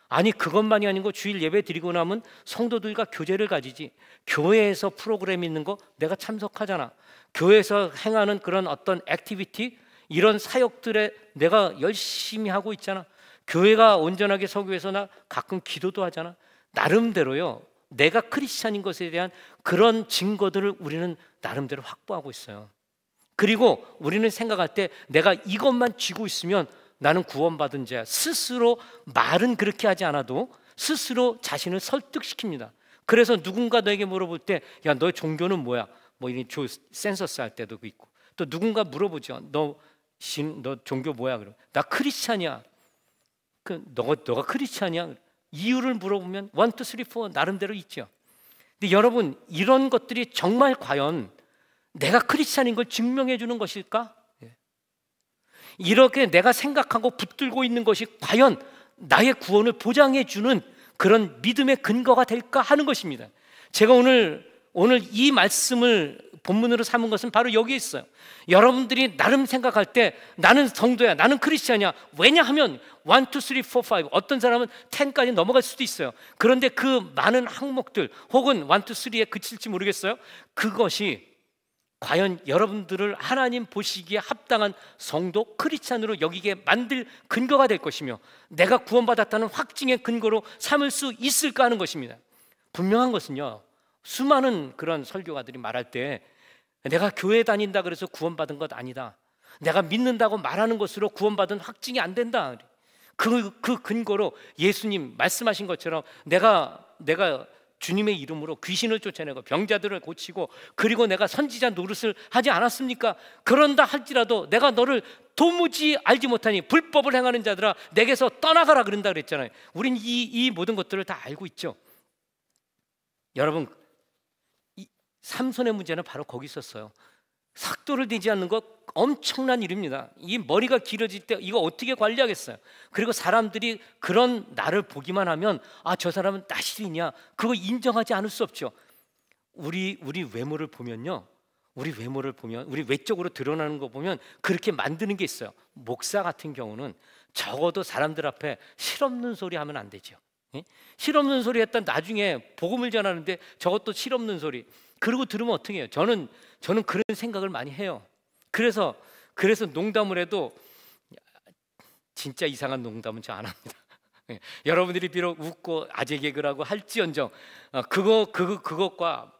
아니, 그것만이 아니고 주일 예배 드리고 나면 성도들과 교제를 가지지. 교회에서 프로그램 있는 거 내가 참석하잖아. 교회에서 행하는 그런 어떤 액티비티, 이런 사역들에 내가 열심히 하고 있잖아. 교회가 온전하게 서기 위해서 나 가끔 기도도 하잖아. 나름대로요, 내가 크리스찬인 것에 대한 그런 증거들을 우리는 나름대로 확보하고 있어요. 그리고 우리는 생각할 때 내가 이것만 쥐고 있으면 나는 구원받은 자야. 스스로 말은 그렇게 하지 않아도 스스로 자신을 설득시킵니다. 그래서 누군가 너에게 물어볼 때, 야, 너의 종교는 뭐야? 뭐 이런 센서스 할 때도 있고, 또 누군가 물어보죠. 너 종교 뭐야? 그럼 나 크리스찬이야. 너가 크리스찬이야? 이유를 물어보면 1, 2, 3, 4 나름대로 있죠. 근데 여러분, 이런 것들이 정말 과연 내가 크리스찬인 걸 증명해 주는 것일까? 이렇게 내가 생각하고 붙들고 있는 것이 과연 나의 구원을 보장해 주는 그런 믿음의 근거가 될까 하는 것입니다. 제가 오늘 이 말씀을 본문으로 삼은 것은 바로 여기에 있어요. 여러분들이 나름 생각할 때 나는 성도야, 나는 크리스찬이야. 왜냐하면 1, 2, 3, 4, 5 어떤 사람은 10까지 넘어갈 수도 있어요. 그런데 그 많은 항목들 혹은 1, 2, 3에 그칠지 모르겠어요. 그것이 과연 여러분들을 하나님 보시기에 합당한 성도 크리스찬으로 여기게 만들 근거가 될 것이며 내가 구원받았다는 확증의 근거로 삼을 수 있을까 하는 것입니다. 분명한 것은요, 수많은 그런 설교가들이 말할 때 내가 교회 다닌다 그래서 구원받은 것 아니다, 내가 믿는다고 말하는 것으로 구원받은 확증이 안 된다. 그 근거로 예수님 말씀하신 것처럼 내가 주님의 이름으로 귀신을 쫓아내고 병자들을 고치고 그리고 내가 선지자 노릇을 하지 않았습니까? 그런다 할지라도 내가 너를 도무지 알지 못하니 불법을 행하는 자들아 내게서 떠나가라 그런다 그랬잖아요. 우린 이 모든 것들을 다 알고 있죠. 여러분, 이 삼손의 문제는 바로 거기 있었어요. 삭도를 내지 않는 것 엄청난 일입니다. 이 머리가 길어질 때 이거 어떻게 관리하겠어요? 그리고 사람들이 그런 나를 보기만 하면 아, 저 사람은 나실이냐, 그거 인정하지 않을 수 없죠. 우리 외모를 보면요, 우리 외적으로 드러나는 거 보면 그렇게 만드는 게 있어요. 목사 같은 경우는 적어도 사람들 앞에 실없는 소리 하면 안 되죠. 실없는 소리 했다 나중에 복음을 전하는데 저것도 실없는 소리 그러고 들으면 어떻게 해요? 저는 그런 생각을 많이 해요. 그래서 농담을 해도 진짜 이상한 농담은 저 안 합니다. 여러분들이 비록 웃고 아재 개그라고 할지언정 그것과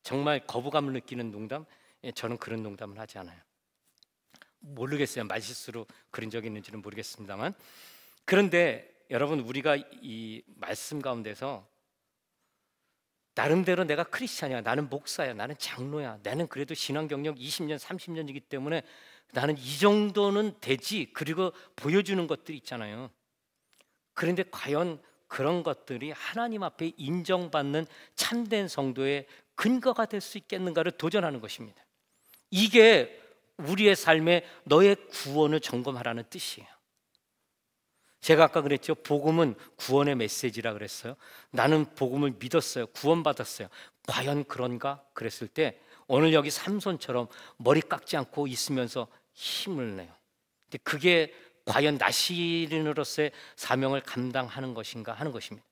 정말 거부감을 느끼는 농담, 저는 그런 농담을 하지 않아요. 모르겠어요. 말실수로 그런 적이 있는지는 모르겠습니다만, 그런데 여러분, 우리가 이 말씀 가운데서 나름대로 내가 크리스찬이야, 나는 목사야, 나는 장로야, 나는 그래도 신앙 경력 20년 30년이기 때문에 나는 이 정도는 되지, 그리고 보여주는 것들이 있잖아요. 그런데 과연 그런 것들이 하나님 앞에 인정받는 참된 성도의 근거가 될 수 있겠는가를 도전하는 것입니다. 이게 우리의 삶에 너의 구원을 점검하라는 뜻이에요. 제가 아까 그랬죠. 복음은 구원의 메시지라 그랬어요. 나는 복음을 믿었어요. 구원받았어요. 과연 그런가? 그랬을 때 오늘 여기 삼손처럼 머리 깎지 않고 있으면서 힘을 내요. 근데 그게 과연 나시린으로서의 사명을 감당하는 것인가 하는 것입니다.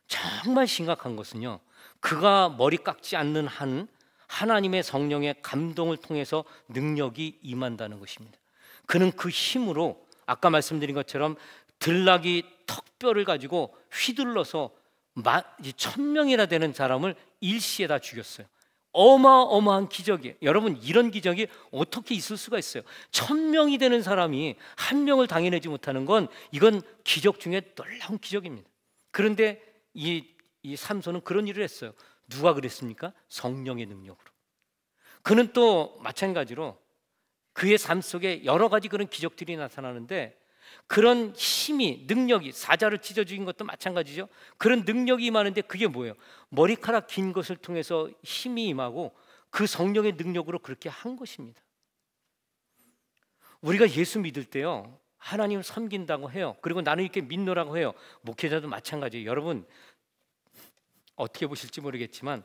정말 심각한 것은요, 그가 머리 깎지 않는 한 하나님의 성령의 감동을 통해서 능력이 임한다는 것입니다. 그는 그 힘으로 아까 말씀드린 것처럼 들나귀 턱뼈를 가지고 휘둘러서 1000명이나 되는 사람을 일시에 다 죽였어요. 어마어마한 기적이에요. 여러분, 이런 기적이 어떻게 있을 수가 있어요? 1000명이 되는 사람이 한 명을 당해내지 못하는 건 이건 기적 중에 놀라운 기적입니다. 그런데 이 삼손은 그런 일을 했어요. 누가 그랬습니까? 성령의 능력으로. 그는 또 마찬가지로 그의 삶 속에 여러 가지 그런 기적들이 나타나는데 그런 힘이, 능력이, 사자를 찢어 죽인 것도 마찬가지죠. 그런 능력이 임하는데 그게 뭐예요? 머리카락 긴 것을 통해서 힘이 임하고 그 성령의 능력으로 그렇게 한 것입니다. 우리가 예수 믿을 때요, 하나님을 섬긴다고 해요. 그리고 나는 이렇게 믿노라고 해요. 목회자도 마찬가지예요. 여러분 어떻게 보실지 모르겠지만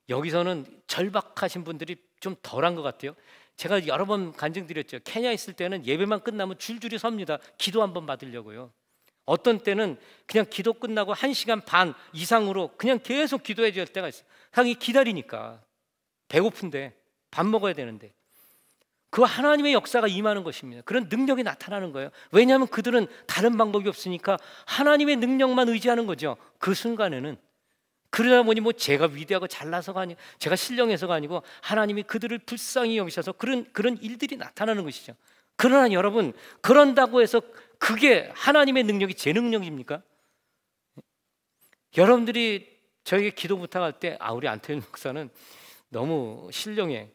여기서는 절박하신 분들이 좀 덜한 것 같아요. 제가 여러 번 간증드렸죠. 케냐 있을 때는 예배만 끝나면 줄줄이 섭니다. 기도 한번 받으려고요. 어떤 때는 그냥 기도 끝나고 1시간 반 이상으로 그냥 계속 기도해 줄 때가 있어요. 상이 기다리니까, 배고픈데 밥 먹어야 되는데. 그 하나님의 역사가 임하는 것입니다. 그런 능력이 나타나는 거예요. 왜냐하면 그들은 다른 방법이 없으니까 하나님의 능력만 의지하는 거죠. 그 순간에는. 그러다 보니 뭐 제가 위대하고 잘나서가 아니고, 제가 신령해서가 아니고 하나님이 그들을 불쌍히 여기셔서 그런 일들이 나타나는 것이죠. 그러나 여러분, 그런다고 해서 그게 하나님의 능력이 제 능력입니까? 여러분들이 저에게 기도 부탁할 때, 우리 안태현 목사는 너무 신령해,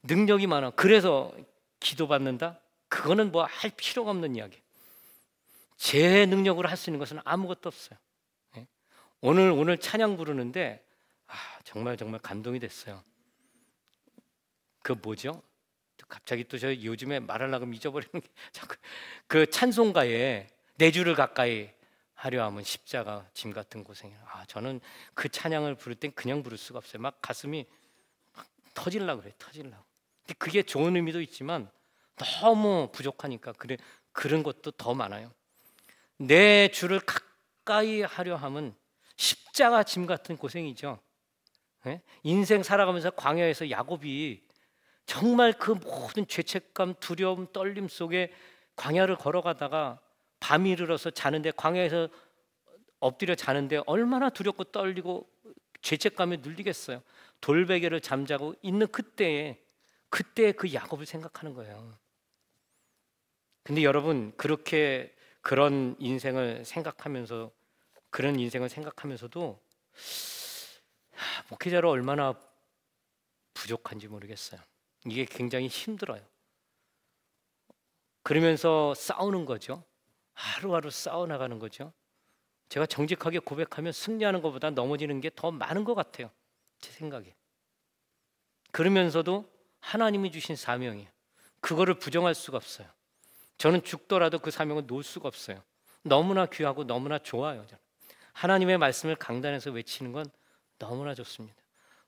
능력이 많아, 그래서 기도받는다? 그거는 뭐 할 필요가 없는 이야기. 제 능력으로 할 수 있는 것은 아무것도 없어요. 오늘 찬양 부르는데 정말 감동이 됐어요. 그 뭐죠? 갑자기 또 저 요즘에 말하려고 잊어버리는 게 자꾸 그 찬송가에 내 주를 가까이 하려 하면 십자가 짐 같은 고생이야. 저는 그 찬양을 부를 땐 그냥 부를 수가 없어요. 막 가슴이 막 터질라고 그래, 터질라고. 근데 그게 좋은 의미도 있지만 너무 부족하니까 그런 것도 더 많아요. 내 주를 가까이 하려 함은 십자가 짐 같은 고생이죠. 인생 살아가면서 광야에서 야곱이 정말 그 모든 죄책감, 두려움, 떨림 속에 광야를 걸어가다가 밤이 이르러서 자는데, 광야에서 엎드려 자는데 얼마나 두렵고 떨리고 죄책감에 눌리겠어요. 돌베개를 잠자고 있는 그때 그 야곱을 생각하는 거예요. 근데 여러분, 그런 인생을 생각하면서도 목회자로 얼마나 부족한지 모르겠어요. 이게 굉장히 힘들어요. 그러면서 싸우는 거죠. 하루하루 싸워나가는 거죠. 제가 정직하게 고백하면 승리하는 것보다 넘어지는 게 더 많은 것 같아요, 제 생각에. 그러면서도 하나님이 주신 사명이에요. 그거를 부정할 수가 없어요. 저는 죽더라도 그 사명을 놓을 수가 없어요. 너무나 귀하고 너무나 좋아요. 저는. 하나님의 말씀을 강단에서 외치는 건 너무나 좋습니다.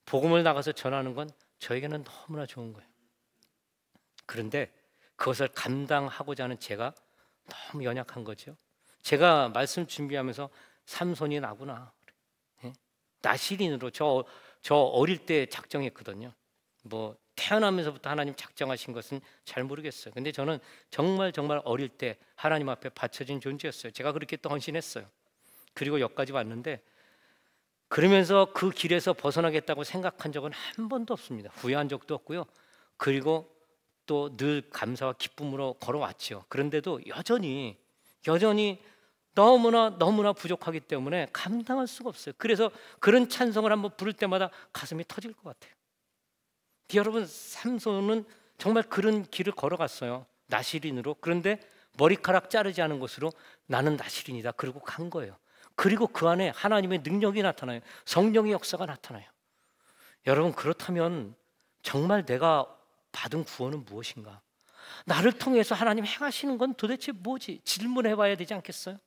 복음을 나가서 전하는 건 저에게는 너무나 좋은 거예요. 그런데 그것을 감당하고자 하는 제가 너무 연약한 거죠. 제가 말씀 준비하면서 삼손이 나구나, 나시린으로 저 어릴 때 작정했거든요. 뭐 태어나면서부터 하나님 작정하신 것은 잘 모르겠어요. 근데 저는 정말 어릴 때 하나님 앞에 바쳐진 존재였어요. 제가 그렇게 또 헌신했어요. 그리고 여기까지 왔는데, 그러면서 그 길에서 벗어나겠다고 생각한 적은 한 번도 없습니다. 후회한 적도 없고요. 그리고 또 늘 감사와 기쁨으로 걸어왔죠. 그런데도 여전히 너무나 부족하기 때문에 감당할 수가 없어요. 그래서 그런 찬송을 한번 부를 때마다 가슴이 터질 것 같아요. 여러분, 삼손은 정말 그런 길을 걸어갔어요. 나시린으로. 그런데 머리카락 자르지 않은 곳으로 나는 나시린이다, 그러고 간 거예요. 그리고 그 안에 하나님의 능력이 나타나요. 성령의 역사가 나타나요. 여러분, 그렇다면 정말 내가 받은 구원은 무엇인가? 나를 통해서 하나님 행하시는 건 도대체 뭐지? 질문해 봐야 되지 않겠어요?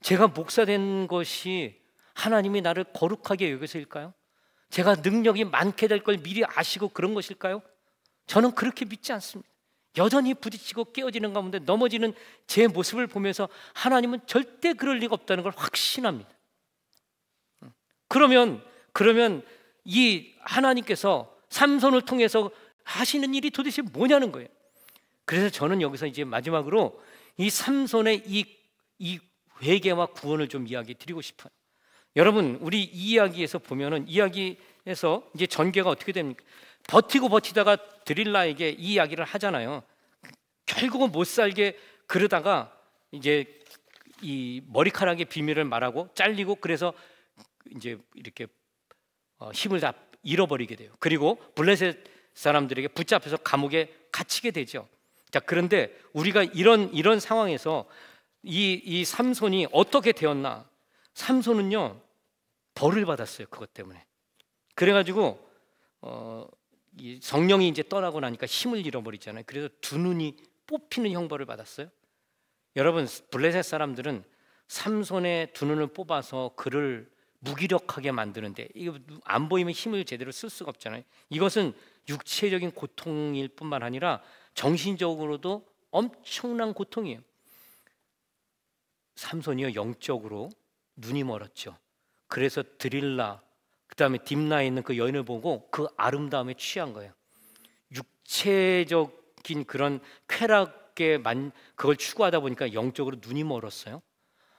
제가 목사 된 것이 하나님이 나를 거룩하게 여겨서일까요? 제가 능력이 많게 될 걸 미리 아시고 그런 것일까요? 저는 그렇게 믿지 않습니다. 여전히 부딪히고 깨어지는 가운데 넘어지는 제 모습을 보면서 하나님은 절대 그럴 리가 없다는 걸 확신합니다. 그러면 이 하나님께서 삼손을 통해서 하시는 일이 도대체 뭐냐는 거예요. 그래서 저는 여기서 이제 마지막으로 이 삼손의 이 회개와 구원을 좀 이야기 드리고 싶어요. 여러분, 우리 이 이야기에서 보면은, 이야기에서 이제 전개가 어떻게 됩니까? 버티다가 드릴라에게 이 이야기를 하잖아요. 결국은 못 살게 그러다가 이제 이 머리카락의 비밀을 말하고 잘리고, 그래서 이제 이렇게 힘을 다 잃어버리게 돼요. 그리고 블레셋 사람들에게 붙잡혀서 감옥에 갇히게 되죠. 자, 그런데 우리가 이런 상황에서 이 삼손이 어떻게 되었나? 삼손은요, 벌을 받았어요. 그것 때문에. 그래가지고 이 성령이 이제 떠나고 나니까 힘을 잃어버리잖아요. 그래서 두 눈이 뽑히는 형벌을 받았어요. 여러분, 블레셋 사람들은 삼손의 두 눈을 뽑아서 그를 무기력하게 만드는데, 이거 안 보이면 힘을 제대로 쓸 수가 없잖아요. 이것은 육체적인 고통일 뿐만 아니라 정신적으로도 엄청난 고통이에요. 삼손이요, 영적으로 눈이 멀었죠. 그래서 드릴라, 그 다음에 딥나에 있는 그 여인을 보고 그 아름다움에 취한 거예요. 육체적인 그런 쾌락에 그걸 추구하다 보니까 영적으로 눈이 멀었어요.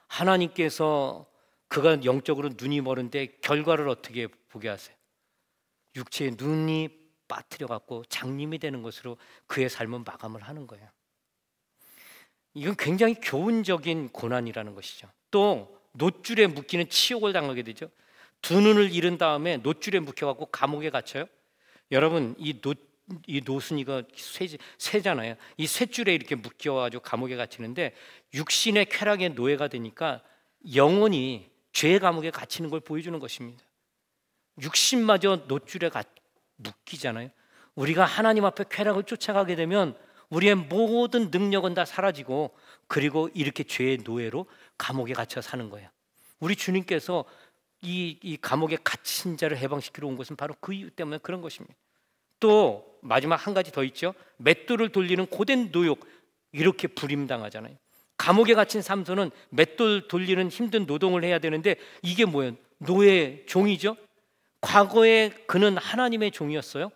하나님께서 그가 영적으로 눈이 멀은데 결과를 어떻게 보게 하세요? 육체의 눈이 빠뜨려 갖고 장님이 되는 것으로 그의 삶은 마감을 하는 거예요. 이건 굉장히 교훈적인 고난이라는 것이죠. 또 놋줄에 묶이는 치욕을 당하게 되죠. 두 눈을 잃은 다음에 놋줄에 묶여갖고 감옥에 갇혀요. 여러분, 이 놋은 이거 쇠잖아요. 이 쇠줄에 이렇게 묶여가지고 감옥에 갇히는데, 육신의 쾌락의 노예가 되니까 영혼이 죄의 감옥에 갇히는 걸 보여주는 것입니다. 육신마저 놋줄에 묶이잖아요. 우리가 하나님 앞에 쾌락을 쫓아가게 되면 우리의 모든 능력은 다 사라지고, 그리고 이렇게 죄의 노예로 감옥에 갇혀 사는 거예요. 우리 주님께서 이 감옥에 갇힌 자를 해방시키러 온 것은 바로 그 이유 때문에 그런 것입니다. 또 마지막 한 가지 더 있죠. 맷돌을 돌리는 고된 노역, 이렇게 부림당하잖아요. 감옥에 갇힌 삼손은 맷돌 돌리는 힘든 노동을 해야 되는데, 이게 뭐예요? 노예 종이죠. 과거에 그는 하나님의 종이었어요.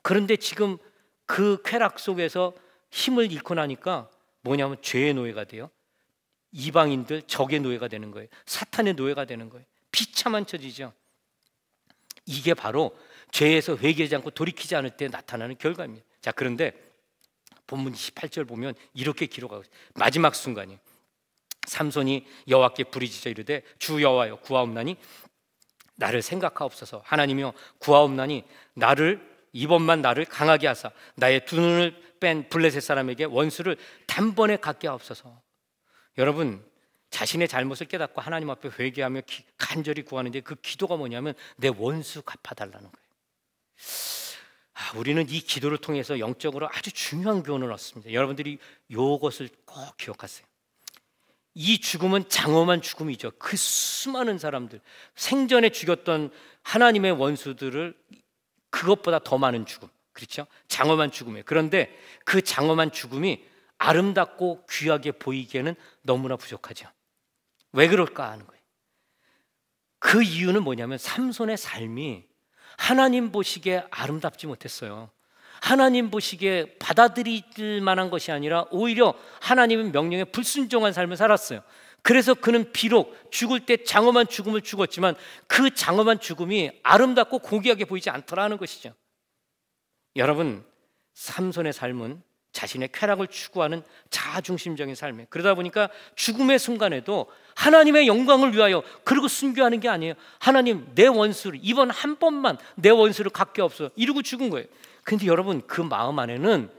그런데 지금 그 쾌락 속에서 힘을 잃고 나니까 뭐냐면 죄의 노예가 돼요. 이방인들 적의 노예가 되는 거예요. 사탄의 노예가 되는 거예요. 비참한 처지죠. 이게 바로 죄에서 회개하지 않고 돌이키지 않을 때 나타나는 결과입니다. 자, 그런데 본문 28절 보면 이렇게 기록하고 있어요. 마지막 순간이 삼손이 여호와께 부르짖어 이르되 주 여호와여 구하옵나니 나를 생각하옵소서. 하나님이여 구하옵나니 이번만 나를 강하게 하사 나의 두 눈을 뺀 블레셋 사람에게 원수를 단번에 갖게 하옵소서. 여러분, 자신의 잘못을 깨닫고 하나님 앞에 회개하며 간절히 구하는데 그 기도가 뭐냐면 내 원수 갚아달라는 거예요. 우리는 이 기도를 통해서 영적으로 아주 중요한 교훈을 얻습니다. 여러분들이 이것을 꼭 기억하세요. 이 죽음은 장엄한 죽음이죠. 그 수많은 사람들, 생전에 죽였던 하나님의 원수들을 그것보다 더 많은 죽음, 그렇죠? 장엄한 죽음이에요. 그런데 그 장엄한 죽음이 아름답고 귀하게 보이기에는 너무나 부족하죠. 왜 그럴까 하는 거예요. 그 이유는 뭐냐면 삼손의 삶이 하나님 보시기에 아름답지 못했어요. 하나님 보시기에 받아들일 만한 것이 아니라 오히려 하나님의 명령에 불순종한 삶을 살았어요. 그래서 그는 비록 죽을 때 장엄한 죽음을 죽었지만 그 장엄한 죽음이 아름답고 고귀하게 보이지 않더라는 것이죠. 여러분, 삼손의 삶은 자신의 쾌락을 추구하는 자아중심적인 삶이에요. 그러다 보니까 죽음의 순간에도 하나님의 영광을 위하여 그러고 순교하는 게 아니에요. 하나님, 내 원수를 이번 한 번만 내 원수를 갖게 없어 이러고 죽은 거예요. 근데 여러분, 그 마음 안에는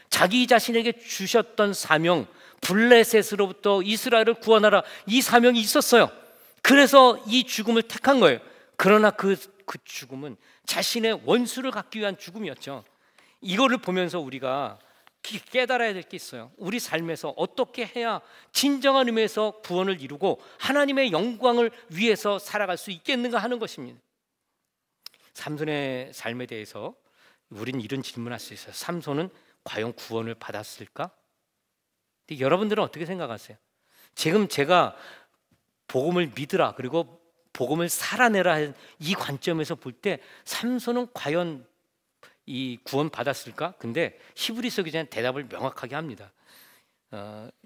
자기 자신에게 주셨던 사명, 블레셋으로부터 이스라엘을 구원하라, 이 사명이 있었어요. 그래서 이 죽음을 택한 거예요. 그러나 그 죽음은 자신의 원수를 갖기 위한 죽음이었죠. 이거를 보면서 우리가 깨달아야 될 게 있어요. 우리 삶에서 어떻게 해야 진정한 의미에서 구원을 이루고 하나님의 영광을 위해서 살아갈 수 있겠는가 하는 것입니다. 삼손의 삶에 대해서 우리는 이런 질문을 할 수 있어요. 삼손은 과연 구원을 받았을까? 근데 여러분들은 어떻게 생각하세요? 지금 제가 복음을 믿으라, 그리고 복음을 살아내라 이 관점에서 볼 때 삼손은 과연 이 구원 받았을까? 근데 히브리서 기자는 대답을 명확하게 합니다.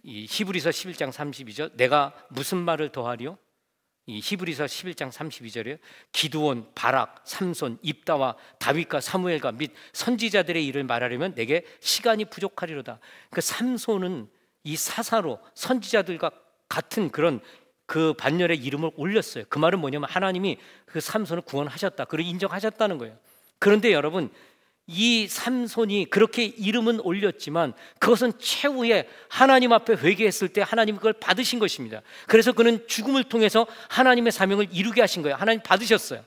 이 히브리서 11장 32절, 내가 무슨 말을 더하리요? 이 히브리서 11장 32절에 기드온, 바락, 삼손, 입다와 다윗과 사무엘과 및 선지자들의 일을 말하려면 내게 시간이 부족하리로다. 그 삼손은 이 사사로 선지자들과 같은 그런 그 반열의 이름을 올렸어요. 그 말은 뭐냐면 하나님이 그 삼손을 구원하셨다, 그리고 인정하셨다는 거예요. 그런데 여러분, 이 삼손이 그렇게 이름은 올렸지만 그것은 최후에 하나님 앞에 회개했을 때 하나님 그걸 받으신 것입니다. 그래서 그는 죽음을 통해서 하나님의 사명을 이루게 하신 거예요. 하나님 받으셨어요.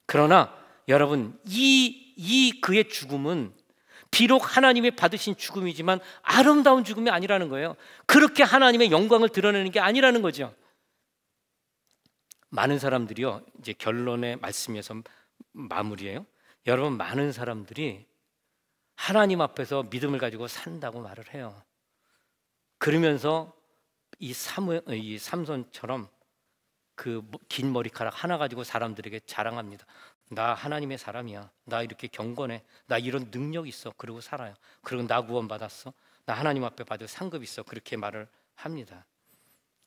그러나 여러분, 이 그의 죽음은 비록 하나님이 받으신 죽음이지만 아름다운 죽음이 아니라는 거예요. 그렇게 하나님의 영광을 드러내는 게 아니라는 거죠. 많은 사람들이요, 이제 결론의 말씀에서 마무리예요. 여러분, 많은 사람들이 하나님 앞에서 믿음을 가지고 산다고 말을 해요. 그러면서 이 삼손처럼 그 긴 머리카락 하나 가지고 사람들에게 자랑합니다. 나 하나님의 사람이야. 나 이렇게 경건해. 나 이런 능력 있어. 그러고 살아요. 그리고 나 구원받았어. 나 하나님 앞에 받을 상급 있어. 그렇게 말을 합니다.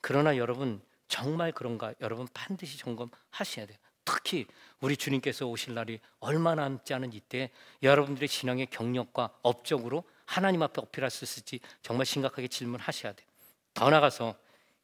그러나 여러분, 정말 그런가? 여러분 반드시 점검하셔야 돼요. 특히 우리 주님께서 오실 날이 얼마 남지 않은 이때 여러분들의 신앙의 경력과 업적으로 하나님 앞에 어필할 수 있을지 정말 심각하게 질문하셔야 돼요. 더 나아가서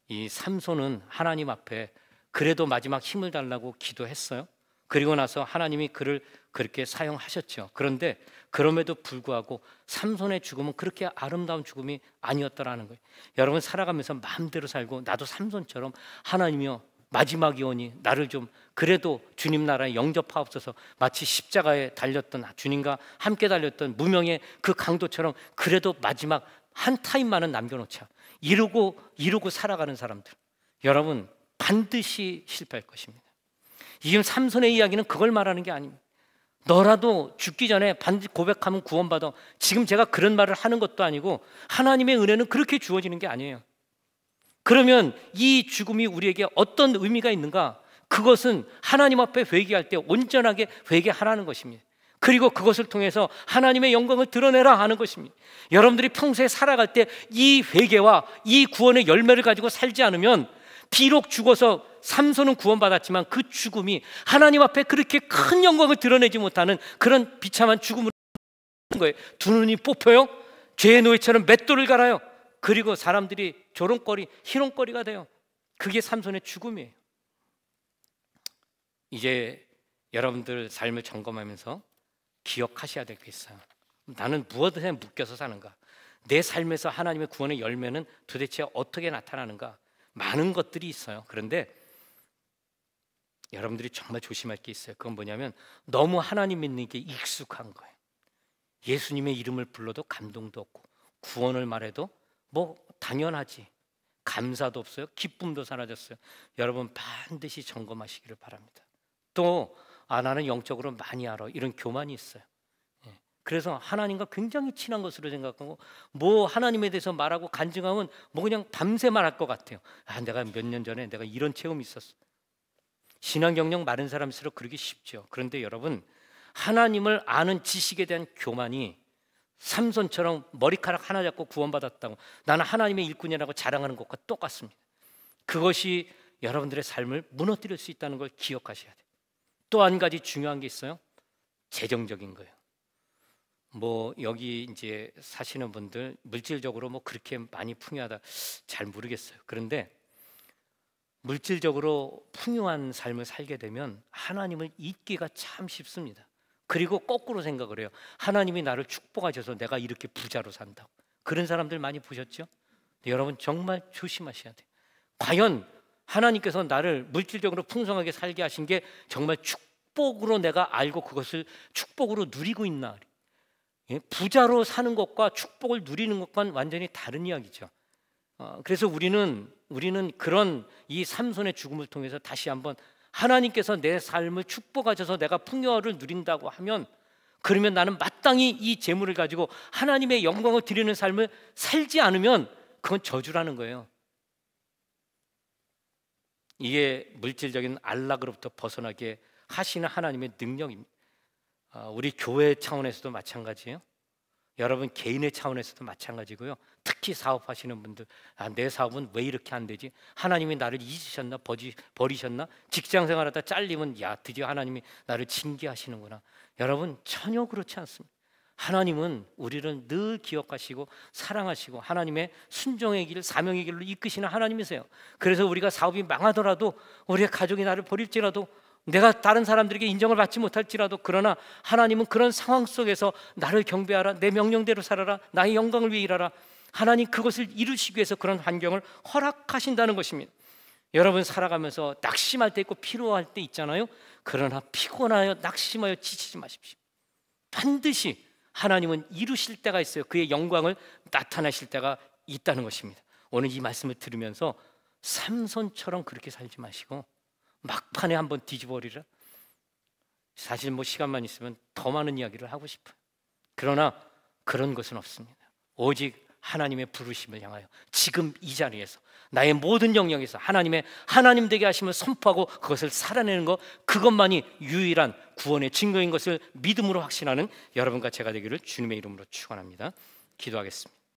이 삼손은 하나님 앞에 그래도 마지막 힘을 달라고 기도했어요. 그리고 나서 하나님이 그를 그렇게 사용하셨죠. 그런데 그럼에도 불구하고 삼손의 죽음은 그렇게 아름다운 죽음이 아니었다라는 거예요. 여러분, 살아가면서 마음대로 살고 나도 삼손처럼 하나님이여 마지막이 오니 나를 좀 그래도 주님 나라에 영접하옵소서, 마치 십자가에 달렸던 주님과 함께 달렸던 무명의 그 강도처럼 그래도 마지막 한 타임만은 남겨놓자 이루고 살아가는 사람들, 여러분 반드시 실패할 것입니다. 지금 삼손의 이야기는 그걸 말하는 게 아닙니다. 너라도 죽기 전에 반드시 고백하면 구원받아. 지금 제가 그런 말을 하는 것도 아니고 하나님의 은혜는 그렇게 주어지는 게 아니에요. 그러면 이 죽음이 우리에게 어떤 의미가 있는가? 그것은 하나님 앞에 회개할 때 온전하게 회개하라는 것입니다. 그리고 그것을 통해서 하나님의 영광을 드러내라 하는 것입니다. 여러분들이 평소에 살아갈 때 이 회개와 이 구원의 열매를 가지고 살지 않으면 비록 죽어서 삼손은 구원받았지만 그 죽음이 하나님 앞에 그렇게 큰 영광을 드러내지 못하는 그런 비참한 죽음을 하는 거예요. 두 눈이 뽑혀요. 죄의 노예처럼 맷돌을 갈아요. 그리고 사람들이 조롱거리, 희롱거리가 돼요. 그게 삼손의 죽음이에요. 이제 여러분들 삶을 점검하면서 기억하셔야 될 게 있어요. 나는 무엇에 묶여서 사는가? 내 삶에서 하나님의 구원의 열매는 도대체 어떻게 나타나는가? 많은 것들이 있어요. 그런데 여러분들이 정말 조심할 게 있어요. 그건 뭐냐면 너무 하나님 믿는 게 익숙한 거예요. 예수님의 이름을 불러도 감동도 없고 구원을 말해도 뭐 당연하지, 감사도 없어요. 기쁨도 사라졌어요. 여러분 반드시 점검하시기를 바랍니다. 또 나는 영적으로 많이 알아, 이런 교만이 있어요. 그래서 하나님과 굉장히 친한 것으로 생각하고 뭐 하나님에 대해서 말하고 간증하면 뭐 그냥 밤새 말할 것 같아요. 내가 몇 년 전에 내가 이런 체험이 있었어. 신앙 경력 많은 사람일수록 그러기 쉽죠. 그런데 여러분, 하나님을 아는 지식에 대한 교만이 삼손처럼 머리카락 하나 잡고 구원받았다고 나는 하나님의 일꾼이라고 자랑하는 것과 똑같습니다. 그것이 여러분들의 삶을 무너뜨릴 수 있다는 걸 기억하셔야 돼요. 또 한 가지 중요한 게 있어요. 재정적인 거예요. 뭐 여기 이제 사시는 분들 물질적으로 뭐 그렇게 많이 풍요하다 잘 모르겠어요. 그런데 물질적으로 풍요한 삶을 살게 되면 하나님을 잊기가 참 쉽습니다. 그리고 거꾸로 생각을 해요. 하나님이 나를 축복하셔서 내가 이렇게 부자로 산다고. 그런 사람들 많이 보셨죠? 여러분 정말 조심하셔야 돼요. 과연 하나님께서 나를 물질적으로 풍성하게 살게 하신 게 정말 축복으로 내가 알고 그것을 축복으로 누리고 있나? 부자로 사는 것과 축복을 누리는 것과는 완전히 다른 이야기죠. 그래서 우리는 그런 이 삼손의 죽음을 통해서 다시 한번 하나님께서 내 삶을 축복하셔서 내가 풍요를 누린다고 하면, 그러면 나는 마땅히 이 재물을 가지고 하나님의 영광을 드리는 삶을 살지 않으면 그건 저주라는 거예요. 이게 물질적인 안락으로부터 벗어나게 하시는 하나님의 능력입니다. 우리 교회 차원에서도 마찬가지예요. 여러분 개인의 차원에서도 마찬가지고요. 특히 사업하시는 분들, 내 사업은 왜 이렇게 안 되지? 하나님이 나를 잊으셨나? 버리셨나? 직장 생활하다 잘리면 드디어 하나님이 나를 징계하시는구나. 여러분 전혀 그렇지 않습니다. 하나님은 우리를 늘 기억하시고 사랑하시고 하나님의 순종의 길, 사명의 길로 이끄시는 하나님이세요. 그래서 우리가 사업이 망하더라도, 우리의 가족이 나를 버릴지라도 내가 다른 사람들에게 인정을 받지 못할지라도 그러나 하나님은 그런 상황 속에서 나를 경배하라, 내 명령대로 살아라, 나의 영광을 위해 일하라, 하나님 그것을 이루시기 위해서 그런 환경을 허락하신다는 것입니다. 여러분 살아가면서 낙심할 때 있고 피로할 때 있잖아요. 그러나 피곤하여 낙심하여 지치지 마십시오. 반드시 하나님은 이루실 때가 있어요. 그의 영광을 나타내실 때가 있다는 것입니다. 오늘 이 말씀을 들으면서 삼손처럼 그렇게 살지 마시고 막판에 한번 뒤집어버리라. 사실 뭐 시간만 있으면 더 많은 이야기를 하고 싶어요. 그러나 그런 것은 없습니다. 오직 하나님의 부르심을 향하여 지금 이 자리에서 나의 모든 영역에서 하나님의 하나님 되게 하심을 선포하고 그것을 살아내는 것, 그것만이 유일한 구원의 증거인 것을 믿음으로 확신하는 여러분과 제가 되기를 주님의 이름으로 축원합니다. 기도하겠습니다.